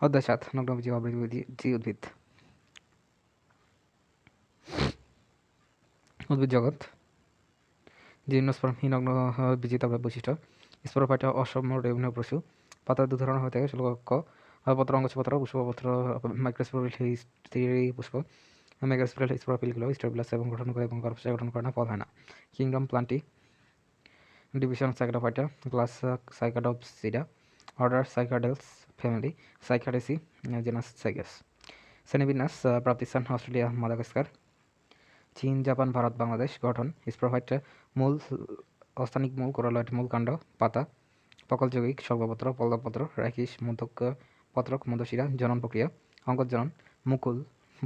অধ্যায় ৭ নগ্নবীজি অবৃতবীজি উদ্ভিদ। উদ্ভিদ জগৎ। জিমনোস্পার্ম নগ্নবীজি তার বৈশিষ্ট্য। স্পোরোফাইটা অসম রেবনীয় পশু। পাতা দু ধরনের হয়ে থাকে, শুল্ক পত্র, অঙ্গজপত্র, পুষ্পপত্র, মাইক্রোস্পোরিল পুষ্প, মেগাস্পোরিল স্পোরোফিলগুলো স্টেরোবিলাস এবং গঠন করে এবং গর্ভাশয় গঠন করে না, ফল হয় না। Kingdom plantae. Division cycadophyta, class cycadopsida, order cycadales, family cycadaceae, genus cycas. শ্রেণীবিন্যাস প্রাপ্তিস্থান অস্ট্রেলিয়া, মাদাগাস্কার, চীন, জাপান, ভারত, বাংলাদেশ। গঠন স্পোরোফাইটা মূল, অস্থানিক মূল, কোরালয়েড মূল, কাণ্ড, পাতা, পকল যৌগিক, স্বল্পপত্র, পল্লবপত্র, রাখিস, মধ্যক পত্রক, মধ্যশিরা। জনন প্রক্রিয়া অঙ্গজনন, মুকুল,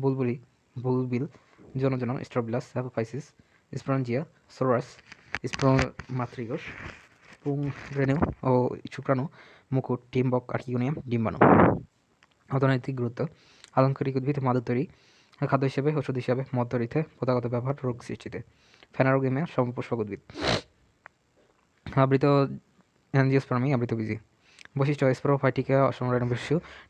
বুলবুলি, বুলবিল, জনজনন, স্ট্রোবিলাস, অ্যাপোফাইসিস, স্পরঞ্জিয়া, সোরাস, স্প্রোমাথ্রিগোস, পুংরেণু ও শুক্রাণু, মুকুট, ডিম্বক, আর্কিগোনিয়াম, ডিম্বাণু। অর্থনৈতিক গুরুত্ব আলংকারিক উদ্ভিদ, মাদুর তৈরি, খাদ্য হিসেবে, ওষুধ হিসেবে, মদ তৈরিতে, পোতাগত ব্যবহার, রোগ সৃষ্টিতে। ফেনারোগেমিয়া সমপুষ্পক উদ্ভিদ। আবৃত অ্যাঞ্জিওস্পার্মি আবৃতবীজি। বৈশিষ্ট্য স্পোরোফাইটিকা অসমরেণু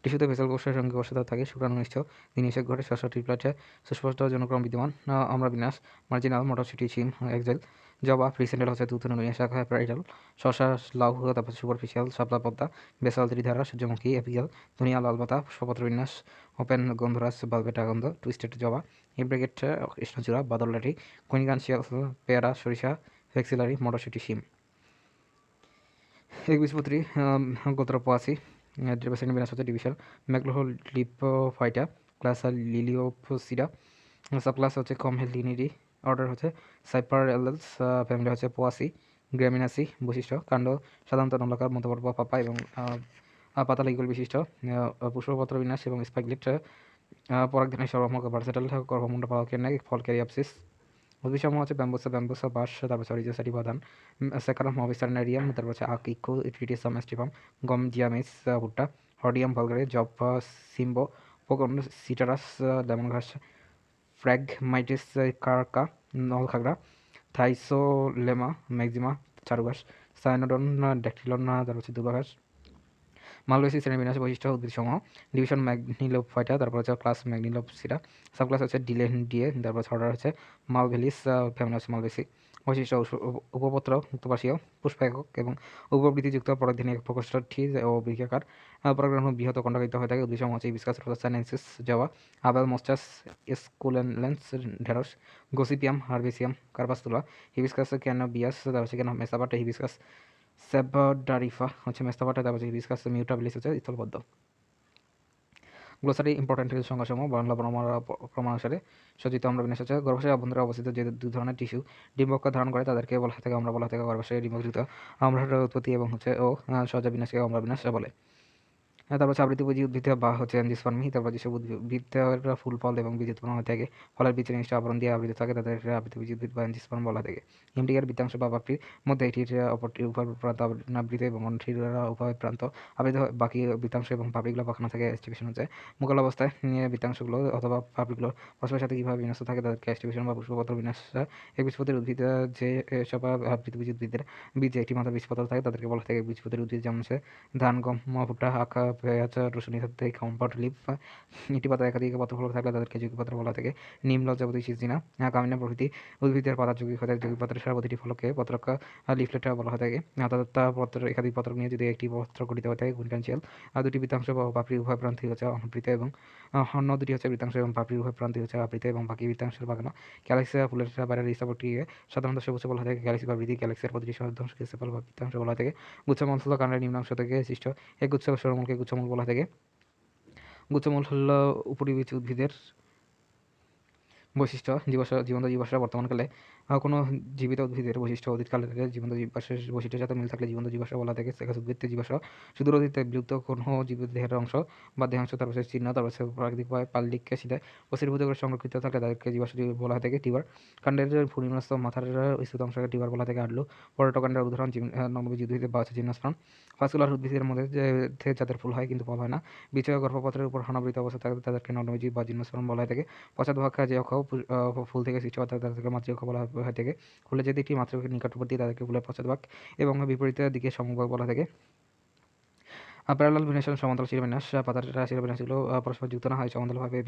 টিস্যুতে ভেসেল কোষের সঙ্গে কোষাধার থাকে, শুক্রাণুনিষ্ঠ, দিনিষেক ঘটে, শস্য ট্রিপ্লেটে সুস্পষ্ট জনক্রম বিদ্যমান, অম্লবিন্যাস, মার্জিনাল, মটরশুটি, শিম, এক্সেল, জবা, প্রিসেন্টাল হচ্ছে দুধনুনিয়া শাখা, প্যারাইটাল, শশা, লাউ, তারপর সুপারফিশিয়াল, শাপলা পদ্মা, বেসাল, ত্রিধারা, সূর্যমুখী, এপিক্যাল, ধনিয়া, লালপাতা, পুষ্পপত্র বিন্যাস, ওপেন গন্ধরাজ, বালবেটা গন্ধ, টুইস্টেড জবা, ইব্রিগেট, কৃষ্ণচূড়া, বাদললাঠি, কনিকাঞ্চিয়াল, পেয়ারা, সরিষা, ভেক্সিলারি, মটরশুটি, শিম। একবীজপত্রী গোত্র পোয়াসি। শ্রেণীবিন্যাস হচ্ছে ডিভিশন ম্যাগ্লোলিপোফাইটা, ক্লাস লিলিওপসিডা, সাবক্লাস হচ্ছে কমহেলিনিডি, অর্ডার হচ্ছে সাইপারএলস, ফ্যামিলি হচ্ছে পোয়াসি, গ্রামিনাসি। বৈশিষ্ট্য কাণ্ড সাধারণত নলাকার, মধ্যবর্গ, পাপা এবং পাতালা ইগল বিশিষ্ট, পুষ্পপত্র বিন্যাস এবং স্পাইকলেট, পরাগধানের সর্বমুখ ভার্সেটাল, গর্ভমুণ্ড পালকের ন্যায়, ফল ক্যারিয়াপসিস। উদ্ভিদসমূহ হচ্ছে ব্যাম্বুসা বাঁশ, তারপর অরিজোসারি বাদান, স্যাকারাম মবিস্টারনারিয়াম, তারপর হচ্ছে আক, ইকো, ট্রিটিসাম স্টিফাম, গম, জিয়ামিস, ভুট্টা, হর্ডিয়াম ভালগারে, জব, সিম্বো, পোকন, সিটারাস, লেমন ঘাস, ফ্র্যাগমাইটিস, কারকা, নলখাগড়া, থাইসোলেমা ম্যাক্সিমা, চারুঘাস, সায়ানোডন, ড্যাকটিলন, তারপর হচ্ছে দুর্বাঘাস। মালবেসি শ্রেণীবিন্যাসের বৈশিষ্ট্য উদ্ভিদসমূহ ডিভিশন ম্যাগনিলোফাইটা, তারপর হচ্ছে ক্লাস ম্যাগনিলোপসিডা, সাবক্লাস হচ্ছে ডিলেন্ডিয়ে, তারপর অর্ডার হচ্ছে মালভেলিস, ফ্যামিলি হচ্ছে মালবেসি। বৈশিষ্ট্য উপপত্র মুক্তবাসীয়, পুষ্প একক এবং উপবৃত্তিযুক্ত, পরাগধানী এক প্রকোষ্ঠী ও বৃক্ষাকার, পরাগগ্রহণ বৃহৎ খণ্ডায়িত হয়ে থাকে। উদ্ভিদসমূহ হচ্ছে হিবিস্কাস, রোসাসিনেন্সিস, জবা, আবেল, মস্টাস, এসকুলেন্স, ঢেঁড়স, গসিপিয়াম, হার্বেসিয়াম, কার্পাসতুলা, হিবিস্কাস ক্যানোবিয়াস, তারপর হচ্ছে মেসাবাটা, হিবিস্কাস সেবডারিফা হচ্ছে মেস্তাবাটা, তারপর হচ্ছে হিবিস্কাস মিউটাবিলিস হচ্ছে স্থলবদ্ধ। গ্লোসারি ইম্পর্টেন্ট সংখ্যাসমূহ বাংলা প্রমাণানুসারে সজ্জিত অম্লবিন্যাস হচ্ছে গর্ভাশয়ের অভ্যন্তরে অবস্থিত যে দু ধরনের টিস্যু ডিম্বক ধারণ করে তাদেরকে বলা থাকে আমরা বলা থাকে গর্ভাশয়ে ডিম্বকযুক্ত অম্লটার উৎপত্তি এবং হচ্ছে ও সজ্জা বিন্যাসকে অম্লবিন্যাস বলে। তারপর হচ্ছে আবৃতবীজী উদ্ভিদ বা হচ্ছে অ্যাঞ্জিওস্পার্মি। তারপর যেসব উদ্ভিদের ফুল, ফল এবং বীজ উৎপন্ন হয়ে থাকে, ফলের বীজ নিষ্ঠ আবরণ দিয়ে আবৃত থাকে, তাদের আবৃতবীজী উদ্ভিদ বা অ্যাঞ্জিওস্পার্ম বলা থাকে। হিমটিকার বৃত্তাংশ বা পাপড়ির মধ্যে এটির অপরটি উভয় প্রান্ত আবৃত এবং অন্যটির উভয় প্রান্ত আবৃত হয়। বাকি বৃত্তাংশ এবং পাপড়িগুলো পাখানো থাকে। অ্যাস্টিভেশন হচ্ছে মুকুল অবস্থায় বৃত্তাংশগুলো অথবা পাপড়িগুলো পরস্পরের সাথে কীভাবে বিন্যস্ত থাকে তাদেরকে অ্যাস্টিভেশন বা পুষ্পপত্র বিন্যাস। একবীজপত্রীর উদ্ভিদ যে সব আবৃতবীজী উদ্ভিদের বীজে একটি মাত্র বীজপত্র থাকে তাদেরকে বলা থাকে একবীজপত্রীর উদ্ভিদ, যেমন হচ্ছে ধান, গম, ভুট্টা, আখ, পেঁয়াজ, রসুন ইত্যাদি। কম্পাউন্ড লিফ একটি পাতা একাধিক পত্রফলক থাকলে তাদেরকে যৌগিক বলা থাকে। নিম, লজ্জাবতী, সিজিনা, কামিনা প্রভৃতি উদ্ভিদের পাতা যৌগিক হয়ে থাকে। যৌগিক পাত্রের সারা প্রতিটি ফলকে পত্রক লিফলেট বলা হয়ে থাকে। অর্থাৎ পত্র একাধিক পত্রক নিয়ে যদি একটি পত্র গঠিত হয়ে থাকে গুণিকাঞ্চিয়াল। দুটি বৃত্তাংশ বা পাপড়ি উভয় প্রান্তি হচ্ছে অনাবৃত এবং অন্য দুটি হচ্ছে বৃত্তাংশ এবং পাপড়ি উভয় প্রান্তি হচ্ছে আবৃত এবং বাকি বৃত্তাংশের বাগানো। ক্যালাক্সি ফুলের বাইরের স্তবকটিকে সাধারণত সবুজ বলা হয় থাকে। ক্যালাক্সি বা বৃদ্ধি ক্যালাক্সির প্রতিটি শতাংশকে সেপাল বা বৃত্তাংশ বলা হয় থাকে। গুচ্ছমূল কাণ্ডের নিম্নাংশ থেকে সৃষ্ট এক গুচ্ছ সরমূলকে গুচ্ছমূল বলা হয় থাকে। গুচ্ছমূল হল উপরিবীজ উদ্ভিদের বৈশিষ্ট্য। জীবন্ত জীবাশ্ম বর্তমানকালে কোনো জীবিত উদ্ভিদের বৈশিষ্ট্য অতীতকালের জীবন্ত জীবাশ্মের বৈশিষ্ট্যের সাথে মিল থাকলে জীবন্ত জীবাশ্ম বলা থাকে। উদ্ভিদ জীবাশ্ম সুদূর অতীতে বিলুপ্ত কোনো জীবিত দেহের অংশ বা দেহাংশ, তারপর চিহ্ন, তারপর প্রাকৃতিকভাবে পাললিক শিলায় অস্থিরভূত করে সংরক্ষিত থাকলে তাদেরকে জীবাশ্ম বলা হয় থাকে। টিবার কাণ্ডের ভূমিমস্ত মাথার স্থিত অংশকে টিবার বলা থাকে। আডলু পর্যটকাণ্ডের উদাহরণ নগ্নবীজ উদ্ভিদ বা হচ্ছে জিমনোস্পার্ম। ফাস্কুলার উদ্ভিদের মধ্যে যাদের ফুল হয় কিন্তু ফল হয় না, বীজ গর্ভপত্রের উপর অনাবৃত অবস্থা থাকে তাদেরকে নগ্নবীজ বা জিমনোস্পার্ম বলা হয় থাকে। পশ্চাৎভাগ যে অক্ষ ফুল থেকে সৃষ্টি হয় তাদেরকে মাতৃকক্ষ বলা হয়ে থাকে। ফুলের যদি একটি মাতৃকক্ষের নিকটবর্তী তাদেরকে ফুলের পশ্চাৎভাগ এবং বিপরীত দিকে সম্মুখভাগ বলা থাকে। প্যারালাল বিন্যাস সমান্তরাল শিরাবিন্যাস। পাতার শিরাবিন্যাসগুলো পরস্পর যুক্ত না হয় সমান্তরালভাবে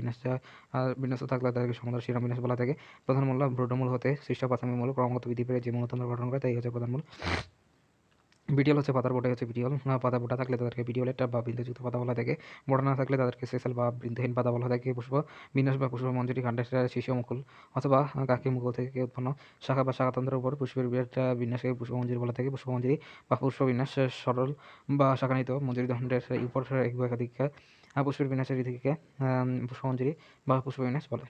বিন্যস্ত থাকলে তাদেরকে সমান্তরাল শিরাবিন্যাস বলা থাকে। প্রধান মূল ব্রডমূল হতে সৃষ্ট প্রাথমিক মূল ক্রমাগত বৃদ্ধি পেয়ে যে মূলতন্ত্র গঠন করে তাই হচ্ছে প্রধান মূল। বিটিওল হচ্ছে পাতার বোটাই হচ্ছে বিটিওল। পাতা বোটা থাকলে তাদেরকে বিটিওলেট বা বিন্দুযুক্ত পাতা বলা থাকে। বোটা না থাকলে তাদেরকে সেসাল বা বিন্দুহীন পাতা বলা থাকে। পুষ্প বিন্যাস বা পুষ্পমঞ্জরি কাণ্ডের শীর্ষ মুকুল অথবা কাকি মুকুল থেকে উৎপন্ন শাখা বা শাখাতন্ত্রের উপর পুষ্পের বিন্যাসকে পুষ্পমঞ্জরি বলা থাকে। পুষ্পমঞ্জরি বা পুষ্পবিন্যাস সরল বা শাখান্বিত মঞ্জরি দণ্ডের উপর একাধিক পুষ্পের বিন্যাসের রীতিকে পুষ্পমঞ্জরি বা পুষ্পবিন্যাস বলে।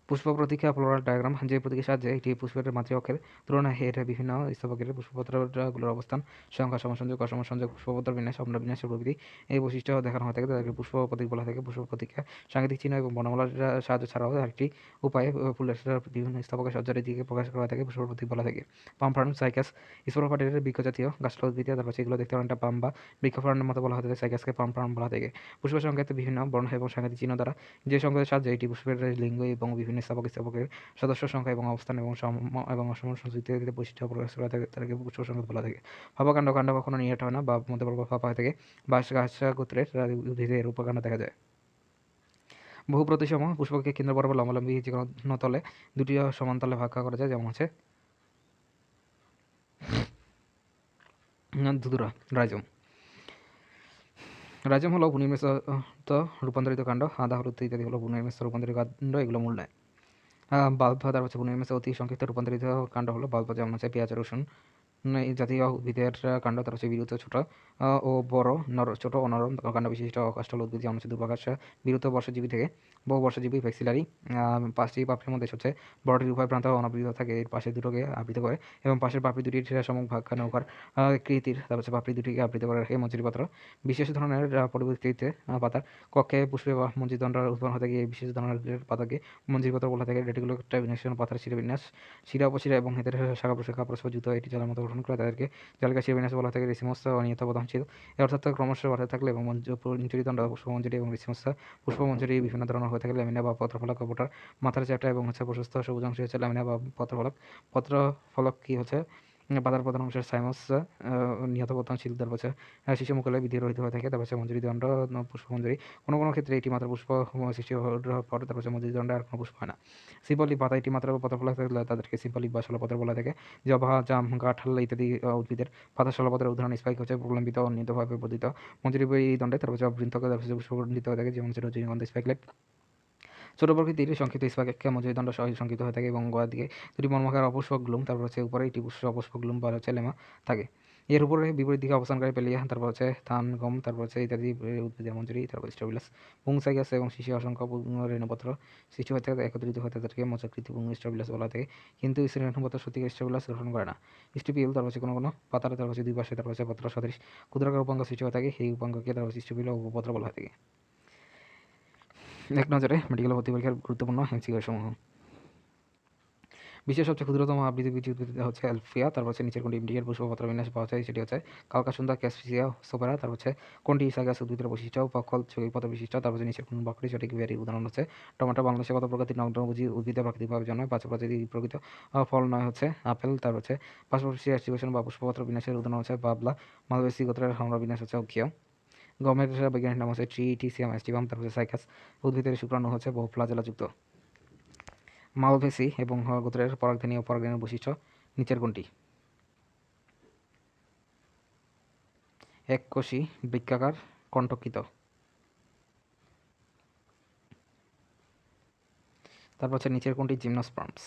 পুষ্প প্রতীক্ষা ফ্লোরাল ডায়াগ্রাম, যে প্রতীকের সাহায্যে একটি পুষ্পের মাতৃঅক্ষের তুলনায় এর বিভিন্ন স্তবকের পুষ্পপত্রগুলোর অবস্থান, সংখ্যা, সমসংযোগ, অসমসংযোগ, পুষ্পপত্র বিন্যাস, অম্লবিন্যাসের প্রভৃতি এই বৈশিষ্ট্য দেখানো হয়ে থাকে তাদেরকে পুষ্প প্রতীক বলা থাকে। পুষ্প প্রতীক্ষা সাংকেতিক চিহ্ন এবং বর্ণমালার সাহায্য ছাড়াও আরেকটি উপায়ে ফুলের বিভিন্ন স্তবকের সজ্জার দিকে প্রকাশ করা থাকে পুষ্প প্রতীক বলা থাকে। পাম ফার্ন, সাইকাস, স্পোরোফাইটের বৃক্ষজাতীয় গাছপালা উদ্ভিদ, তারপর এগুলো দেখতে অনেকটা পাম বা বৃক্ষ ফার্নের মতো বলা হয়ে থাকে। সাইকাসকে পাম ফার্ন বলা থাকে। পুষ্প সংকেত বিভিন্ন বর্ণ এবং সাংকেতিক চিহ্ন দ্বারা যে সংকেতের সাহায্যে এটি পুষ্পের লিঙ্গ এবং বিভিন্ন স্তবকের সদস্য সংখ্যা এবং অবস্থান এবং অসম সংস্কৃতিতে বৈশিষ্ট্য প্রকাশ করা থাকে তাদেরকে পুষ্প সংকেত বলা থাকে। ফাঁপা কাণ্ড কখনো নিয়ত হয় না বা মধ্যবর্গ ফাঁপা হয়ে থাকে। বাঁশ গাছ গোত্রের উদ্ভিদের উপকাণ্ড দেখা যায়। বহু প্রতিসম পুষ্পকে কেন্দ্র বরাবর লম্বালম্বী যে কোনো তলে দুটি সমান তলে ভাগ করা যায়, যেমন হচ্ছে ধুতুরা। রাইজম রাইজম হলো ভূনির্মিত রূপান্তরিত কাণ্ড। আদা, হলুদ ইত্যাদি হলো ভূনির্মিত রূপান্তরিত কাণ্ড, এগুলো মূল নয়। বাল্ব, তারপর হচ্ছে ভূনির্মিত অতি সংক্ষিপ্ত রূপান্তরিত কাণ্ড হলো বাল্ব, যেমন হচ্ছে পেঁয়াজ, রসুন এই জাতীয় উদ্ভিদের কাণ্ড। তার হচ্ছে বিরুদ্ধ ছোট ও বড় ছোট ও নরম কাণ্ড বিশিষ্ট অকাষ্ঠল উদ্ভিদ, যেমন হচ্ছে দুর্বাঘাস। বিরুদ্ধ বর্ষজীবী থেকে বহু বর্ষজীবী ভেক্সিলারি। পাঁচটি পাপড়ির মধ্যে হচ্ছে বড়টির উভয় প্রান্ত অনাবৃত থাকে, এর পাশে দুটোকে আবৃত করে এবং পাশের পাপড়ি দুটির সম্মুখ ভাগ নৌকার কৃতির, তারপর হচ্ছে পাপড়ি দুটিকে আবৃত করে রাখে মঞ্জুরিপত্র। বিশেষ ধরনের পরিবর্তিতে পাতার কক্ষে পুষ্পে বা মঞ্জিদণ্ড উৎপন্ন হতে গিয়ে এই বিশেষ ধরনের পাতাকে মঞ্জুরিপত্র বলা থাকে। রেটিকুলার টার্মিনেশন পাতার শিরাবিন্যাস, শিরা উপশিরা এবং এদের শাখা প্রশাখা পরস্পর যুক্ত এটি জলের মতো গঠন করে তাদেরকে জালিকা শিরাবিন্যাস বলা থাকে। রেসিমস অনিয়ত পতনশীল, এর অর্থাৎ ক্রমশ বাড়তে থাকলে এবং মঞ্জুরিদণ্ড পুষ্পমঞ্জরি এবং রেসিমস পুষ্পমঞ্জরি বিভিন্ন ধরনের হয়ে থাকে। ল্যামিনা বা পত্রফলক বোটার মাথার চ্যাপ্টা এবং হচ্ছে প্রশস্ত সবুজ অংশ হচ্ছে ল্যামিনা বা পত্রফলক। পত্রফলক কি হচ্ছে পাতার প্রধান অংশের সাইমাস নিহত পতনশীল, তারপর হচ্ছে শিশু মুকুলে বিধি রহিত হয়ে থাকে। তারপর হচ্ছে মঞ্জুরি দণ্ড পুষ্পমঞ্জরি, কোনো কোনো ক্ষেত্রে এটি মাত্র পুষ্প সৃষ্টি হওয়ার পরে তারপর হচ্ছে মঞ্জুরি দণ্ডে আর কোনো পুষ্প হয় না। সিম্পলি পাতা এটি মাত্র পত্রফলক থাকলে তাদেরকে সিম্পলি বা ষোলপত্র বলা থাকে। জবা, জাম, কাঁঠাল ইত্যাদি উদ্ভিদের পাতা ষোলপত্রের উদাহরণ। স্পাইক হচ্ছে প্রলম্বিত অনিয়মিতভাবে বর্ধিত মঞ্জুরি দণ্ডে, তারপর হচ্ছে অবৃন্তক, তারপর হচ্ছে পুষ্পখণ্ডিত হয়ে থাকে, যেমন হচ্ছে রজনীগন্ধা স্পাইকলেট। ছোট প্রকৃতির সংক্ষিপ্ত স্পাইক মঞ্জুরিদণ্ড সহ সংক্ষিপ্ত হয়ে থাকে এবং গোড়ার দিকে দুটি মর্মাকার অপুষ্পক গ্লুম, তারপর হচ্ছে উপরে একটি অপুষ্পক গ্লুম বা হচ্ছে লেমা থাকে। এর উপরে বিপরীত দিকে অবস্থানকারী পেলিয়া, তারপর হচ্ছে থান, গম, তারপর হচ্ছে ইত্যাদি উদ্ভিদের মঞ্জুরি, তারপর স্ট্রোবিলাস। পুংসাইকাস এবং শিশি অসংখ্য রেণুপত্র সৃষ্টি হয়ে থাকে একত্রিত হয়ে তাদেরকে মোচাকৃতি পুং স্ট্রোবিলাস বলা থাকে। কিন্তু এই রেণুপত্র সত্যিকার স্ট্রোবিলাস গঠন করে না। স্টিপিউল, তারপর হচ্ছে কোনো কোনো পাতার তারপর হচ্ছে দুই পাশে তারপর হচ্ছে পত্র সদৃশ ক্ষুদ্রাকার উপাঙ্গ সৃষ্টি হয়ে থাকে, এই উপাঙ্গকে তারপর স্টিপিউল ও উপপত্র বলা হয়ে থাকে। এক নজরে মেডিকেল ভর্তি পরীক্ষার গুরুত্বপূর্ণ এমসিকিউ সমূহ। বিশ্বের সবচেয়ে ক্ষুদ্রতম আবৃত বীজ উদ্ভিদ হচ্ছে অ্যালফিয়া, তারপর হচ্ছে নিচের কোনটি ইন্ডিয়ার পুষ্পপত্র বিন্যাস পাওয়া যায়, সেটি হচ্ছে কালকাসুন্দা, ক্যাসপিসিয়া, সোপেরা। তারপর হচ্ছে কোনটি ইসাগাস উদ্ভিদের বৈশিষ্ট্য পক্ষল যৌগিকপত্র বিশিষ্ট, তারপর হচ্ছে নিচের কোন বাক্যটি সঠিক বেরির উদাহরণ হচ্ছে টমেটো। বাংলাদেশে কত প্রকৃতির নগ্নভোজী উদ্ভিদে প্রাকৃতিকভাবে জন্মায়? 5 প্রজাতির প্রকৃত ফল নয় হচ্ছে আপেল। তারপর হচ্ছে পাশাপাশি অ্যাস্টিভেশন বা পুষ্পপত্র বিন্যাসের উদাহরণ হচ্ছে বাবলা। মালবেসি গোত্রের হামরা বিন্যাস হচ্ছে অক্ষীয়। গমের বৈজ্ঞানিক নাম হচ্ছে ট্রিটিসিয়াম অ্যাস্টিভাম। তারপর হচ্ছে সাইকাস উদ্ভিদের শুক্রাণু হচ্ছে বহু ফ্লাজেলা যুক্ত। মালভেসি এবং গোত্রের পরাগধানী ও পরাগধানীর বৈশিষ্ট্য নিচের কোনটি? এককোষী, বৃক্কাকার, কণ্টকিত। তারপর হচ্ছে নিচের কোনটি জিমনোস্পার্মস?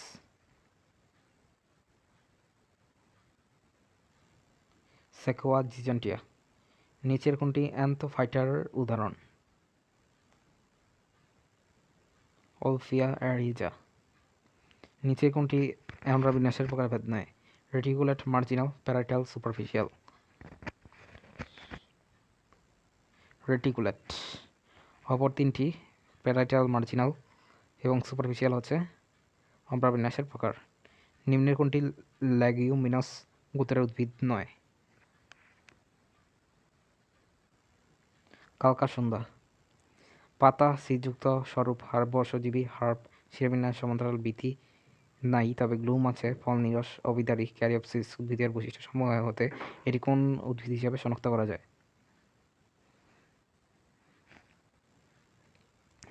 সেকোয়া জিজেন্টিয়া। নিচের কোনটি অ্যান্থোফাইটার উদাহরণ? অলফিয়া অ্যারিজা। নিচের কোনটি অ্যামরা বিন্যাসের প্রকারভেদ নয়? রেটিকুলেট, মার্জিনাল, প্যারাইটাল, সুপারফিশিয়াল। রেটিকুলেট। অপর তিনটি প্যারাইটাল, মার্জিনাল এবং সুপারফিশিয়াল হচ্ছে অ্যামরা বিন্যাসের প্রকার। নিম্নের কোনটি লেগিউমিনাস গোত্রের উদ্ভিদ নয়? কালকাসুন্দা। পাতা শ্রীযুক্ত স্বরূপ বর্ষজীবী হার্ব শিরাবিন্যাস সমান্তরাল বীথি নাই, তবে গ্লুম আছে ফল নিরস অবিদারী ক্যারিওপসিস উদ্ভিদের বৈশিষ্ট্য সমূহ হতে এটি কোন উদ্ভিদ হিসাবে শনাক্ত করা যায়?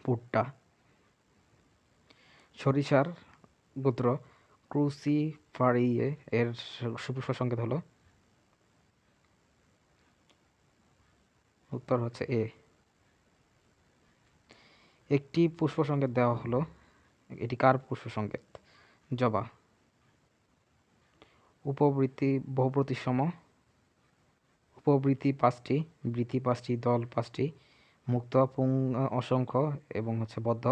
ভুট্টা। সরিষার গোত্র ক্রুসিফারিয়ে এর সুপুষ্প সংকেত হলো? উত্তর হচ্ছে এ। একটি পুষ্প সংকেত দেওয়া হলো, এটি কার পুষ্প সংকেত? জবা। উপবৃত্তি বহুপ্রতিসম, উপবৃত্তি 5টি, বৃত্তি 5টি, দল 5টি, মুক্ত পুং অসংখ্য এবং বদ্ধ।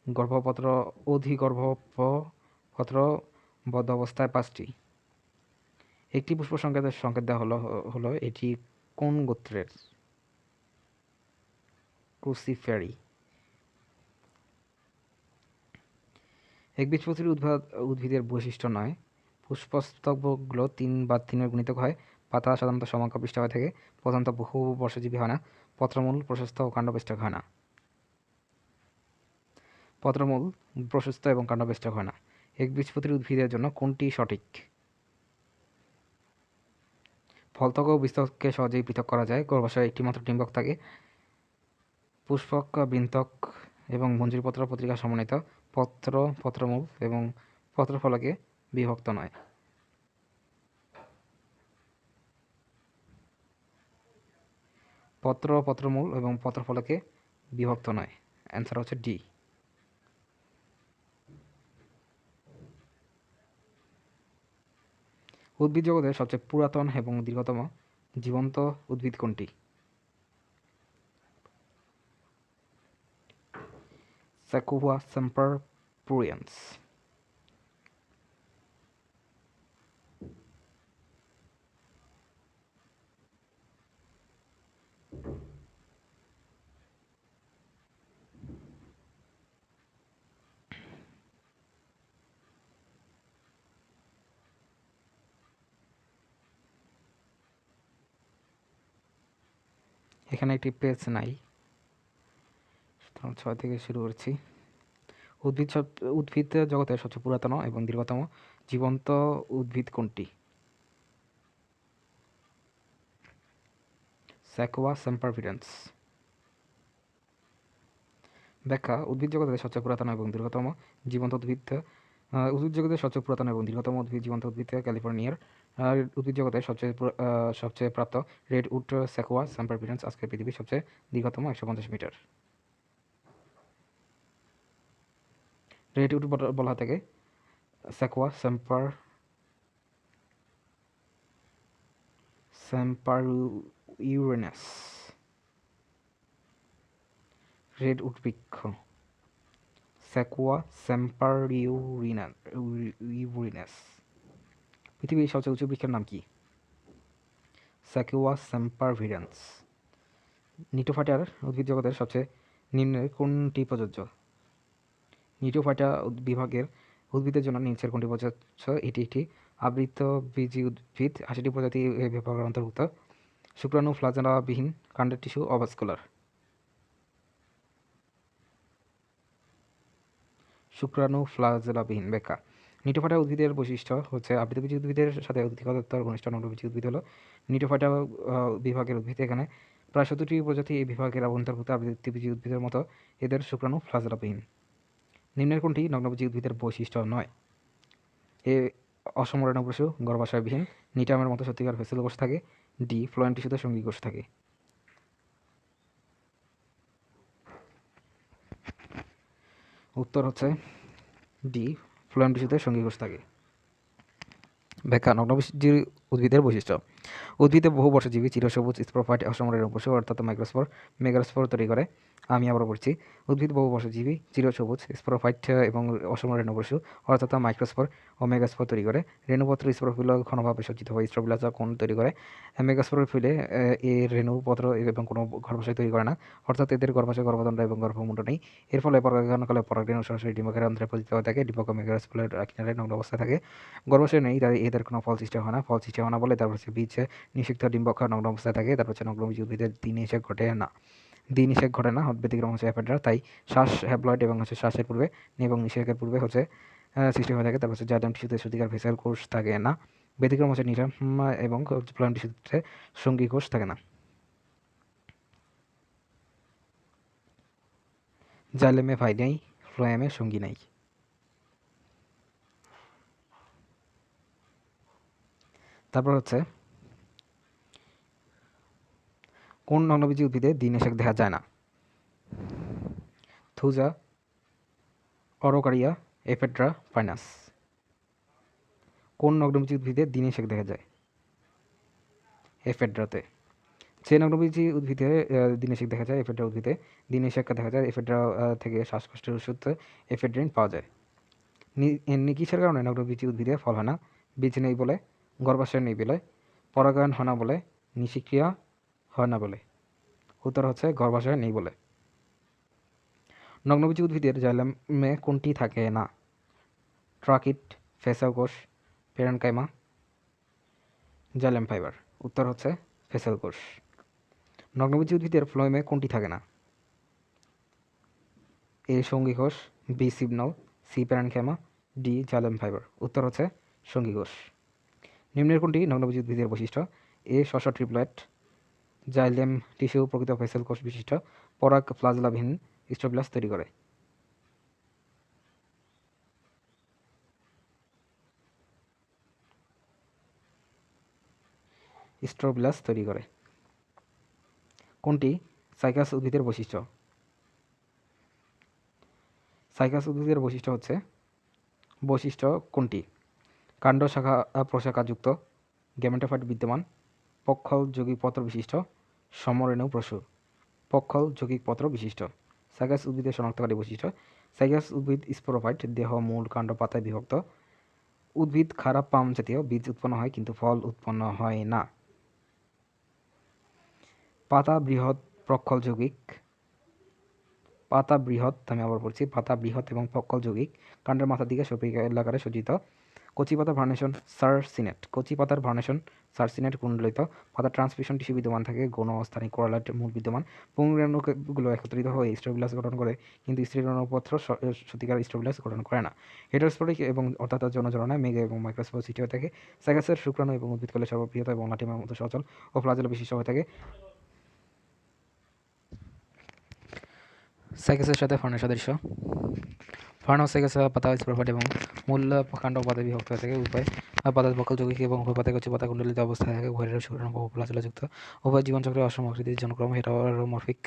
গর্ভপত্র অধিগর্ভপত্র বদ্ধ অবস্থায় 5টি। একটি পুষ্প সংকেতের সংকেত দেওয়া হলো এটি কোন গোত্রের? ক্রুসিফেরি। একবীজপত্রী উদ্ভিদের বৈশিষ্ট্য নয়। পুষ্পস্তবকগুলো 3 বা 3-এর গুণিতক হয়। পাতা সাধারণত সমগ্র পৃষ্ঠ হয়ে থাকে। প্রধানত বহু বর্ষজীবী হয় না। পত্রমূল প্রশস্ত ও কাণ্ডবেষ্টক হয় না। পত্রমূল প্রশস্ত এবং কাণ্ডবেষ্টক হয় না। একবীজপত্রী উদ্ভিদের জন্য কোনটি সঠিক? ফলত্বক ও বীজত্বককে সহজেই পৃথক করা যায়। গর্ভাশয়ে একটি মাত্র ডিম্বক থাকে। পুষ্পক বৃন্তক এবং মঞ্জুরিপত্র পত্রিকা সমন্বিত। পত্র পত্রমূল এবং পত্রফলকে বিভক্ত নয়। পত্র পত্রমূল এবং পত্রফলকে বিভক্ত নয়। অ্যান্সার হচ্ছে ডি। উদ্ভিদ জগতের সবচেয়ে পুরাতন এবং দীর্ঘতম জীবন্ত উদ্ভিদ কোনটি? স্যাকুয়া সেম্পারপুরিয়েন্স। এখানে একটি পেজ নাই, 6 থেকে শুরু করছি। উদ্ভিদ জগতের সবচেয়ে পুরাতন এবং দীর্ঘতম জীবন্ত উদ্ভিদ কোনটি? স্যাকুয়া সেম্পারভিডেন্স। ব্যাখ্যা: উদ্ভিদ জগতের সবচেয়ে পুরাতন এবং দীর্ঘতম জীবন্ত উদ্ভিদ জীবন্ত উদ্ভিদ ক্যালিফোর্নিয়ার। উদ্ভিদ জগতের সবচেয়ে প্রাপ্ত রেডউড স্যাকুয়া সেম্পারভিডেন্স আজকের পৃথিবীর সবচেয়ে দীর্ঘতম 150 মিটার। রেডউড বলা থেকে স্যাকুয়া সেম্পারইউরেনাস। রেডউড বৃক্ষ স্যাকুয়া সেম্পারইউরিনাস। পৃথিবীর সবচেয়ে উঁচু বৃক্ষের নাম কি? স্যাকুয়া সেম্পারভিডেন্স। নিটোফাইটার উদ্ভিদ জগতের সবচেয়ে নিম্নের কোনটি প্রযোজ্য? নিটোফাইটা বিভাগের উদ্ভিদের জন্য নিচের কোনটি প্রযোজ্য? এটি একটি আবৃতবীজী উদ্ভিদ। 80টি প্রজাতি এই বিভাগের অন্তর্ভুক্ত। শুক্রাণু ফ্লাজেলাবিহীন, কাণ্ডের টিস্যু অভাস্কুলার। শুক্রাণু ফ্লাজেলাবিহীন। ব্যাখ্যা: নিটোফাইটা উদ্ভিদের বৈশিষ্ট্য হচ্ছে আবৃতবীজী উদ্ভিদের সাথে অধিকতর ঘনিষ্ঠ নগ্নবীজী উদ্ভিদ হলো নিটোফাইটা বিভাগের উদ্ভিদ। এখানে প্রায় 70টি প্রজাতি এই বিভাগের অন্তর্ভুক্ত। আবৃতবীজী উদ্ভিদের মতো এদের শুক্রাণু ফ্লাজেলাবিহীন। নিম্নের কোনটি নগ্নবীজী উদ্ভিদের বৈশিষ্ট্য নয়? এ অসমরেণুপশু, গর্ভাশয়বিহীন, নিটামের মতো সত্যিকার ভেসেল কোষ থাকে। ডি ফ্লোয়েম টিস্যুতে সঙ্গী কোষ থাকে। উত্তর হচ্ছে ডি ফ্লোয়েম টিস্যুতে সঙ্গী কোষ থাকে। ব্যাখ্যা: নগ্নবীজী উদ্ভিদের বৈশিষ্ট্য। উদ্ভিদে বহু বর্ষজীবী চিরসবুজ স্পোরোফাইট অসমরেণুপশু অর্থাৎ মেগাস্পোর তৈরি করে। আমি আবারও পড়ছি, উদ্ভিদ বহু বর্ষজীবী চিরসবুজ স্পোরোফাইট এবং অসমরেণুপশু অর্থাৎ মাইক্রোস্পোর ও মেগাস্পোর তৈরি করে। রেণুপত্র স্পোরোফিল ঘনভাবে সজ্জিত হয়ে স্ট্রোবিলাজা কোণ তৈরি করে। মেগাস্পোরোফিলে এর রেণুপত্র এবং কোনো গর্ভাশয় তৈরি করে না, অর্থাৎ এদের গর্ভাশয়, গর্ভদণ্ড এবং গর্ভমুণ্ড নেই। এর ফলে পরাগণকালে পরাগরেণু সরাসরি ডিম্বকের অন্ধ্রে পতিত হয়ে থাকে। ডিম্বক মেগাস্পোরের কিনারে নগ্ন অবস্থায় থাকে। গর্ভাশয় নেই, তাই এদের কোনো ফল সৃষ্টি হয় না। ফল সৃষ্টি হয় না বলে তারপর বীজ নিষিক্ত ডিম্বক নগ্ন অবস্থায় থাকে। তারপর নগ্নবীজী উদ্ভিদের দ্বিনিষেক ঘটে না। ব্যতিক্রম হচ্ছে অ্যাপেন্ড্রা। তাই শ্বাস হ্যাপ্লয়েড এবং শ্বাসের পূর্বে এবং নিষেকের পূর্বে সৃষ্টি হয়ে থাকে। তারপর হচ্ছে জাইলেম টিস্যুতে সত্যিকার ভেসেল কোষ থাকে না। ব্যতিক্রম হচ্ছে নিউট্রাম এবং ফ্লোয়েম টিস্যুতে সঙ্গী কোষ থাকে না। জাইলেমে ভাই নেই, ফ্লোয়েমে সঙ্গী নেই। তারপর হচ্ছে কোন নগ্নবীজী উদ্ভিদে দিনেশেক দেখা যায় না? Thuja, araucaria, ephedra, pinus. কোন নগ্নবীজী উদ্ভিদে দিনেশেক দেখা যায়? এফেড্রাতে। যে নগ্নবীজী উদ্ভিদে দিনেশেক দেখা যায় এফেড্রা উদ্ভিদে দিনেশেক দেখা যায়। এফেড্রা থেকে শ্বাসকষ্টের ওষুধ এফেড্রিন পাওয়া যায়। কিসের কারণে নগ্নবীজী উদ্ভিদে ফল হয় না? বীজ নেই বলে, গর্ভাশয় নেই বলে, পরাগায়ন হয় না বলে, নিষিক্রিয়া হয় না বলে। উত্তর হচ্ছে গর্ভাশয় নেই বলে। নগ্নবীজী উদ্ভিদের জাইলেমে কোনটি থাকে না? ট্রাকিট, ফেসাল কোষ, পেরেনকাইমা, জাইলেম ফাইবার। উত্তর হচ্ছে ফেসাল কোষ। নগ্নবীজী উদ্ভিদের ফ্লোয়েমে কোনটি থাকে না? এ সঙ্গী কোষ, B signal, C parenchyma, D xylem fibre. উত্তর হচ্ছে সঙ্গী কোষ। নিম্নের কোনটি নগ্নবীজী উদ্ভিদের বৈশিষ্ট্য? এ শস্য ট্রিপলেট, জাইলেম টিস্যু প্রকৃত ফেসাল কোষ বিশিষ্ট, পরাগ ফ্লাজেলাবিহীন স্ট্রোবিলাস তৈরি করে। স্ট্রোবিলাস তৈরি করে। কোনটি সাইকাস উদ্ভিদের বৈশিষ্ট্য? সাইকাস উদ্ভিদের বৈশিষ্ট্য কোনটি? কাণ্ড শাখা প্রশাখাযুক্ত, গ্যামেটোফাইট বিদ্যমান, পক্ষল যৌগিক পত্র বিশিষ্ট, সমরেণু প্রসূর। পক্ষল যৌগিক পত্র বিশিষ্ট। সাইকাস উদ্ভিদের শনাক্তকারী বৈশিষ্ট্য। সাইকাস উদ্ভিদ স্পোরোফাইট, দেহ মূল কাণ্ড পাতায় বিভক্ত। উদ্ভিদ খারাপ পাম জাতীয়, বীজ উৎপন্ন হয় কিন্তু ফল উৎপন্ন হয় না। পাতা বৃহৎ পক্ষল যৌগিক। পাতা বৃহৎ, আমি আবার বলছি, পাতা বৃহৎ এবং পক্ষল যৌগিক। কাণ্ডের মাথার দিকে সর্পিকাকারে সজ্জিত। কচি পাতার ভার্নেশন সারসিনেট। কচি পাতার ভার্নেশন সারসিনেট কুণ্ডলিত। পাতার ট্রান্সমিশন টিস্যু বিদ্যমান থাকে, গৌণ অস্থানিক কোরালাইট মূল বিদ্যমান। পুংরেণুগুলো একত্রিত হয়ে স্ট্রোবিলাস গঠন করে, কিন্তু স্ত্রীরেণুপত্র সত্যিকার স্ট্রোবিলাস গঠন করে না। হেটারোস্পোরিক এবং অর্থাৎ যৌনজননায় মেগা এবং মাইক্রোস্পোর সৃষ্টি হয়ে থাকে। সাইকাসের শুক্রাণু এবং উদ্ভিদকলের সর্ববৃহৎ এবং লাঠিমার মতো সচল ও ফ্লাজেলা বিশিষ্ট হয়ে থাকে। সাইকাসের সাথে ফার্নের সাদৃশ্য। ফার্ন ও সাইকাস পাতা স্পোরোফাইট এবং মূল কাণ্ড পাতায় বিভক্ত হয়ে থাকে। উভয় পাতা পক্ষল যৌগিক এবং উভয় পাতায় কচি পাতা কুণ্ডলিত অবস্থায় থাকে। উভয়ের শুক্রাণু বহু ফ্লাজেলাযুক্ত। উভয় জীবনচক্রে অসম আকৃতির জনক্রম হেটারোমরফিক